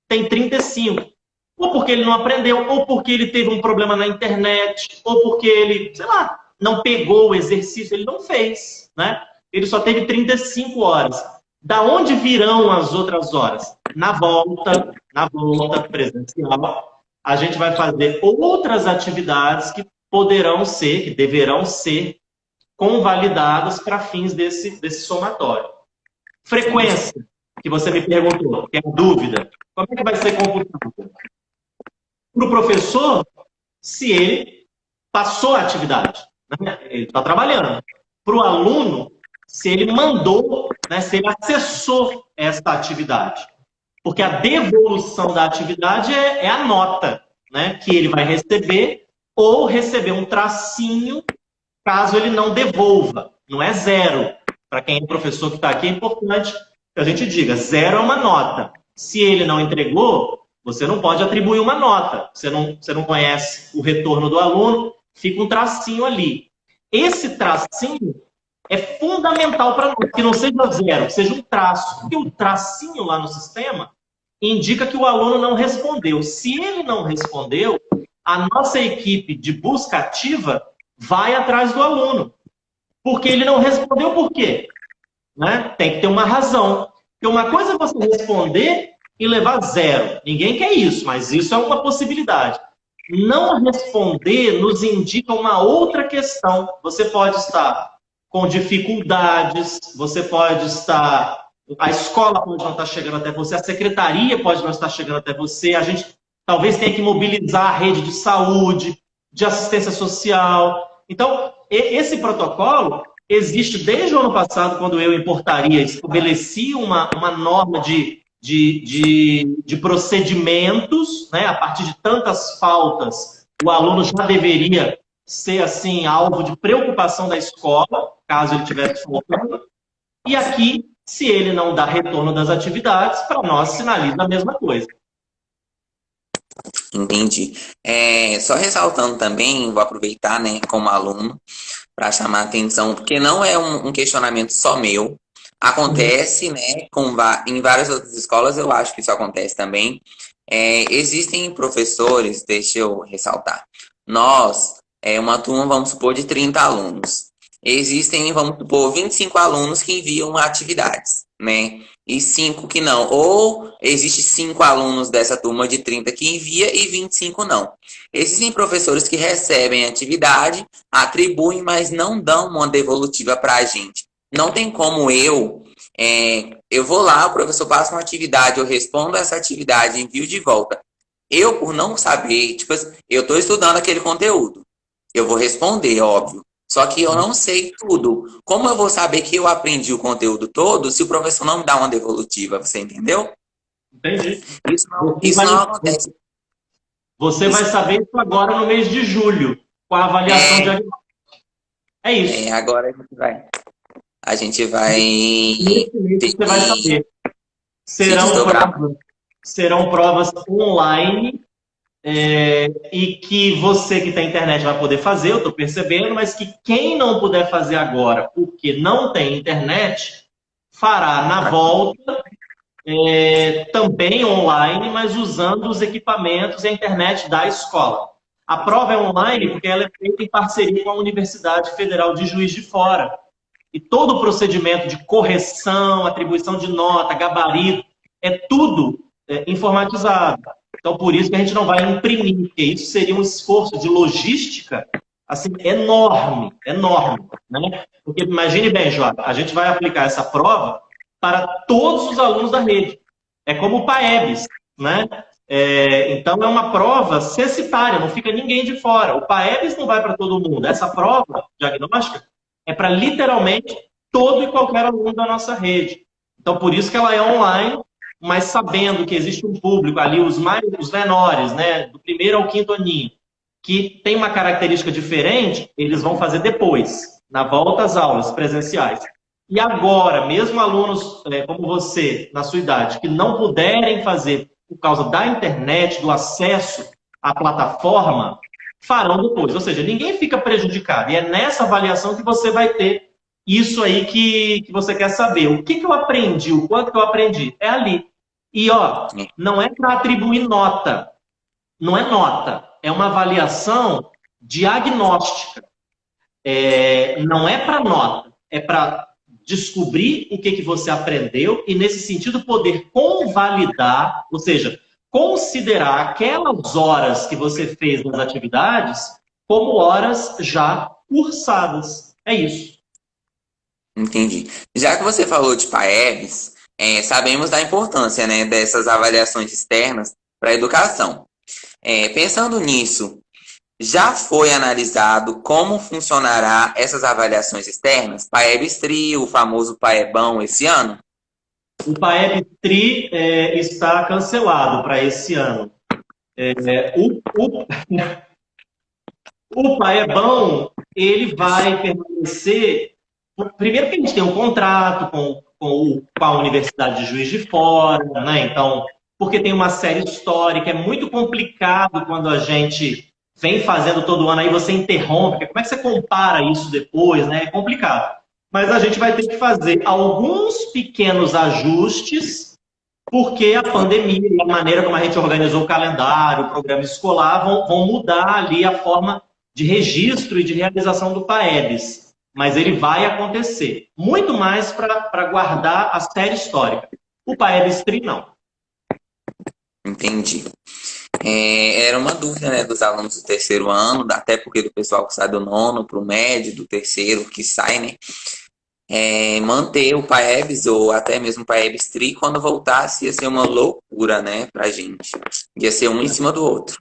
[SPEAKER 2] tem 35. Ou porque ele não aprendeu, ou porque ele teve um problema na internet, ou porque ele, sei lá, não pegou o exercício, ele não fez, né? Ele só teve 35 horas. Da onde virão as outras horas? Na volta presencial, a gente vai fazer outras atividades que poderão ser, que deverão ser convalidadas para fins desse somatório. Frequência, que você me perguntou, que é a dúvida. Como é que vai ser computada? Para o professor, se ele passou a atividade, né? Ele está trabalhando. Para o aluno, se ele mandou, né? Se ele acessou esta atividade. Porque a devolução da atividade é a nota, né, que ele vai receber, ou receber um tracinho caso ele não devolva. Não é 0. Para quem é professor que está aqui, é importante que a gente diga, 0 é uma nota. Se ele não entregou, você não pode atribuir uma nota. Você não conhece o retorno do aluno, fica um tracinho ali. Esse tracinho é fundamental para nós, que não seja 0, que seja um traço. Porque o tracinho lá no sistema indica que o aluno não respondeu. Se ele não respondeu, a nossa equipe de busca ativa vai atrás do aluno. Porque ele não respondeu por quê? Né? Tem que ter uma razão. Porque uma coisa é você responder e levar 0. Ninguém quer isso, mas isso é uma possibilidade. Não responder nos indica uma outra questão. Você pode estar com dificuldades, você pode estar... A escola pode não estar chegando até você, a secretaria pode não estar chegando até você, a gente talvez tenha que mobilizar a rede de saúde, de assistência social. Então, esse protocolo, existe desde o ano passado, quando eu, em portaria, estabeleci uma norma de procedimentos, né? A partir de tantas faltas, o aluno já deveria ser, assim, alvo de preocupação da escola, caso ele estivesse faltando. E aqui, se ele não dá retorno das atividades, para nós sinaliza a mesma coisa.
[SPEAKER 3] Entendi. Só ressaltando também, vou aproveitar, né, como aluno, para chamar a atenção, porque não é um questionamento só meu. Acontece, né, em várias outras escolas, eu acho que isso acontece também. Existem professores, deixa eu ressaltar. Nós, uma turma, vamos supor, de 30 alunos. Existem, vamos supor, 25 alunos que enviam atividades, né? E 5 que não. Ou existe 5 alunos dessa turma de 30 que envia e 25 não. Existem professores que recebem atividade, atribuem, mas não dão uma devolutiva para a gente. Não tem como eu vou lá, o professor passa uma atividade, eu respondo essa atividade, envio de volta. Eu, por não saber, tipo, eu estou estudando aquele conteúdo. Eu vou responder, óbvio. Só que eu não sei tudo. Como eu vou saber que eu aprendi o conteúdo todo se o professor não me dá uma devolutiva? Você entendeu?
[SPEAKER 2] Entendi.
[SPEAKER 3] Isso não acontece.
[SPEAKER 2] Você vai saber isso agora no mês de julho, com a avaliação diagnóstica. É isso.
[SPEAKER 3] Agora a gente vai
[SPEAKER 2] Você vai saber.
[SPEAKER 3] desdobrar.
[SPEAKER 2] Serão provas online e que você que tem internet vai poder fazer, eu estou percebendo, mas que quem não puder fazer agora porque não tem internet, fará na volta também online, mas usando os equipamentos e a internet da escola. A prova é online porque ela é feita em parceria com a Universidade Federal de Juiz de Fora. E todo o procedimento de correção, atribuição de nota, gabarito, é tudo informatizado. Então, por isso que a gente não vai imprimir, porque isso seria um esforço de logística assim, enorme, enorme. Né? Porque imagine bem, Jota, a gente vai aplicar essa prova para todos os alunos da rede. É como o PAEBS, né? Então, é uma prova censitária, não fica ninguém de fora. O PAEBS não vai para todo mundo. Essa prova diagnóstica é para literalmente todo e qualquer aluno da nossa rede. Então, por isso que ela é online, mas sabendo que existe um público ali, os menores, né, do primeiro ao quinto aninho, que tem uma característica diferente, eles vão fazer depois, na volta às aulas presenciais. E agora, mesmo alunos como você, na sua idade, que não puderem fazer por causa da internet, do acesso à plataforma, farão depois. Ou seja, ninguém fica prejudicado. E é nessa avaliação que você vai ter isso aí que você quer saber. O que eu aprendi, o quanto que eu aprendi? É ali. E, ó, não é para atribuir nota. Não é nota. É uma avaliação diagnóstica. Não é para nota. É para descobrir o que você aprendeu e, nesse sentido, poder convalidar, ou seja, considerar aquelas horas que você fez nas atividades como horas já cursadas. É isso.
[SPEAKER 3] Entendi. Já que você falou de PAEBs, sabemos da importância, né, dessas avaliações externas para a educação. Pensando nisso, já foi analisado como funcionará essas avaliações externas? PAEBs Tri, o famoso PAEBão esse ano?
[SPEAKER 2] O PAEB Tri está cancelado para esse ano. O PAEBão, ele vai permanecer... Primeiro que a gente tem um contrato com a Universidade de Juiz de Fora, né? Então, porque tem uma série histórica, é muito complicado quando a gente vem fazendo todo ano, aí você interrompe, como é que você compara isso depois, né? É complicado. Mas a gente vai ter que fazer alguns pequenos ajustes, porque a pandemia e a maneira como a gente organizou o calendário, o programa escolar, vão mudar ali a forma de registro e de realização do PAEBs. Mas ele vai acontecer. Muito mais para guardar a série histórica. O PAEBs Tri, não.
[SPEAKER 3] Entendi. Era uma dúvida, né, dos alunos do terceiro ano, até porque do pessoal que sai do nono para o médio, do terceiro que sai, né? Manter o PAEBs ou até mesmo o PAEBs Tri, quando voltasse ia ser uma loucura, né, pra gente. Ia ser um em cima do outro.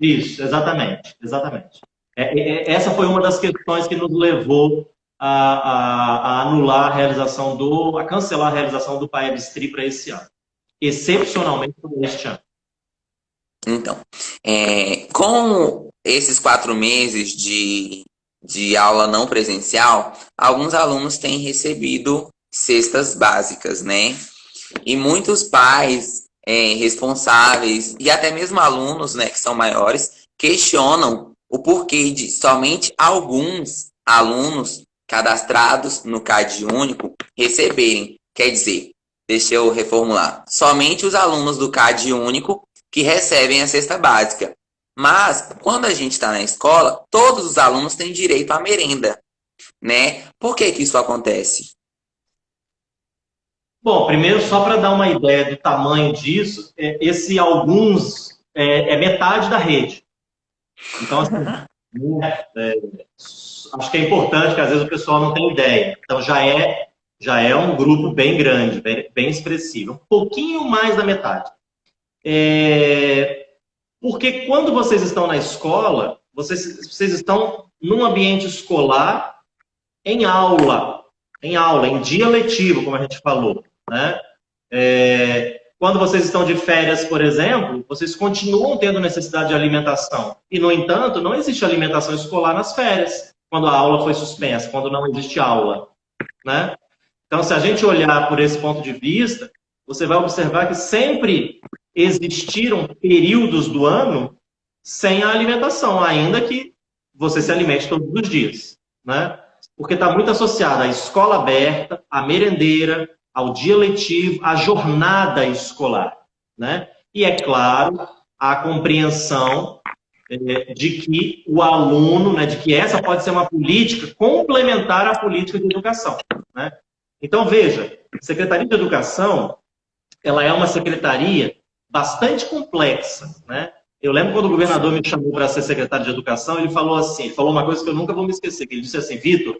[SPEAKER 2] Isso, exatamente. Exatamente. Essa foi uma das questões que nos levou a anular a realização a cancelar a realização do PAEBS-TRI para esse ano, excepcionalmente para este ano.
[SPEAKER 3] Então, com esses 4 meses de aula não presencial, alguns alunos têm recebido cestas básicas, né? E muitos pais responsáveis e até mesmo alunos, né, que são maiores, questionam o porquê de somente alguns alunos cadastrados no CAD único receberem. Quer dizer, deixa eu reformular, somente os alunos do CAD único que recebem a cesta básica. Mas, quando a gente está na escola, todos os alunos têm direito à merenda, né? Por que isso acontece?
[SPEAKER 2] Bom, primeiro, só para dar uma ideia do tamanho disso, esse alguns é metade da rede. Então, assim, acho que é importante que às vezes o pessoal não tem ideia. Então, já é um grupo bem grande, bem expressivo. Um pouquinho mais da metade. Porque quando vocês estão na escola, vocês estão num ambiente escolar em aula, em dia letivo, como a gente falou, né? Quando vocês estão de férias, por exemplo, vocês continuam tendo necessidade de alimentação. E, no entanto, não existe alimentação escolar nas férias, quando a aula foi suspensa, quando não existe aula, né? Então, se a gente olhar por esse ponto de vista, você vai observar que sempre existiram períodos do ano sem a alimentação, ainda que você se alimente todos os dias, né? Porque está muito associada à escola aberta, à merendeira, ao dia letivo, à jornada escolar, né? E, é claro, a compreensão de que o aluno, né, de que essa pode ser uma política complementar à política de educação, né? Então, veja, a Secretaria de Educação, ela é uma secretaria bastante complexa, né? Eu lembro quando o governador me chamou para ser secretário de Educação, ele falou uma coisa que eu nunca vou me esquecer, que ele disse assim: Vitor,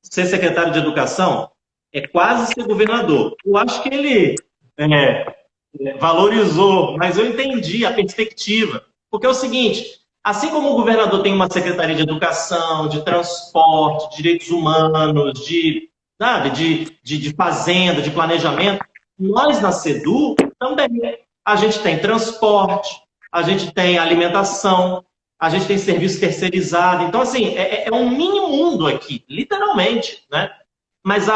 [SPEAKER 2] ser secretário de Educação é quase ser governador. Eu acho que ele valorizou, mas eu entendi a perspectiva. Porque é o seguinte, assim como o governador tem uma secretaria de Educação, de transporte, de direitos humanos, de fazenda, de planejamento, nós na SEDU também. A gente tem transporte, a gente tem alimentação, a gente tem serviço terceirizado. Então, assim, é um mini mundo aqui, literalmente, né? Mas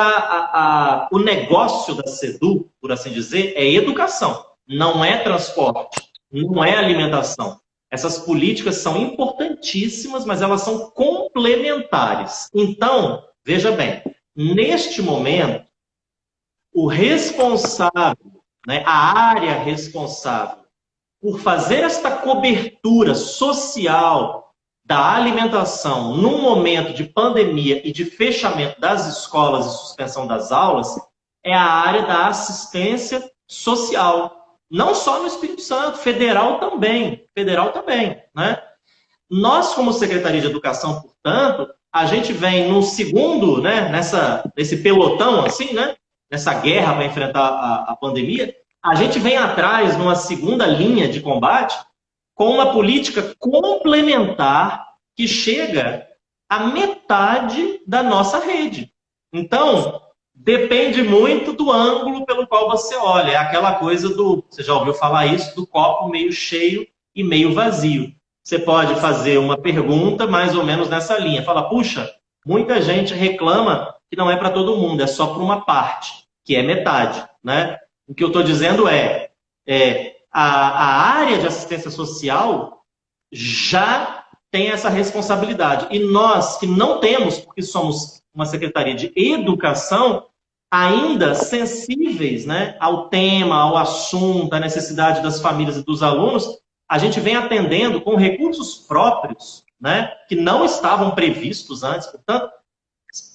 [SPEAKER 2] o negócio da SEDU, por assim dizer, é educação, não é transporte, não é alimentação. Essas políticas são importantíssimas, mas elas são complementares. Então, veja bem, neste momento, o responsável, né, a área responsável por fazer esta cobertura social da alimentação num momento de pandemia e de fechamento das escolas e suspensão das aulas é a área da assistência social. Não só no Espírito Santo, federal também, né? Nós, como Secretaria de Educação, portanto, a gente vem no segundo, né, nesse pelotão, assim, né? Nessa guerra para enfrentar a pandemia, a gente vem atrás, numa segunda linha de combate, com uma política complementar que chega à metade da nossa rede. Então, depende muito do ângulo pelo qual você olha. É aquela coisa você já ouviu falar isso, do copo meio cheio e meio vazio. Você pode fazer uma pergunta mais ou menos nessa linha. Fala, puxa, muita gente reclama que não é para todo mundo, é só para uma parte, que é metade, né? O que eu estou dizendo a área de assistência social já tem essa responsabilidade. E nós, que não temos, porque somos uma secretaria de educação, ainda sensíveis, né, ao tema, ao assunto, à necessidade das famílias e dos alunos, a gente vem atendendo com recursos próprios, né, que não estavam previstos antes. Portanto,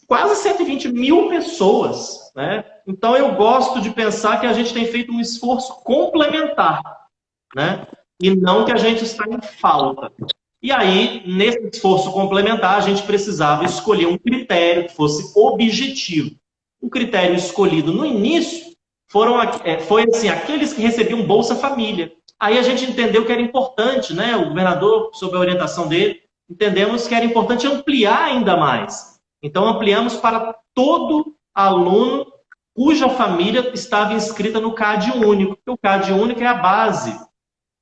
[SPEAKER 2] quase 120 mil pessoas, né? Então, eu gosto de pensar que a gente tem feito um esforço complementar, né? E não que a gente está em falta. E aí, nesse esforço complementar, a gente precisava escolher um critério que fosse objetivo. O critério escolhido no início foi assim, aqueles que recebiam Bolsa Família. Aí a gente entendeu que era importante, né? O governador, sob a orientação dele, entendemos que era importante ampliar ainda mais. Então, ampliamos para todo aluno cuja família estava inscrita no CAD único, porque o CAD único é a base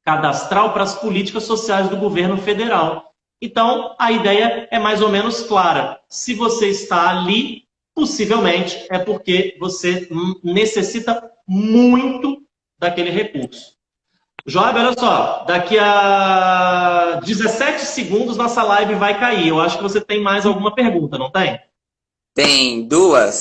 [SPEAKER 2] cadastral para as políticas sociais do governo federal. Então, a ideia é mais ou menos clara. Se você está ali, possivelmente é porque você necessita muito daquele recurso. Joab, olha só, daqui a 17 segundos nossa live vai cair. Eu acho que você tem mais alguma pergunta, não tem?
[SPEAKER 3] Tem duas.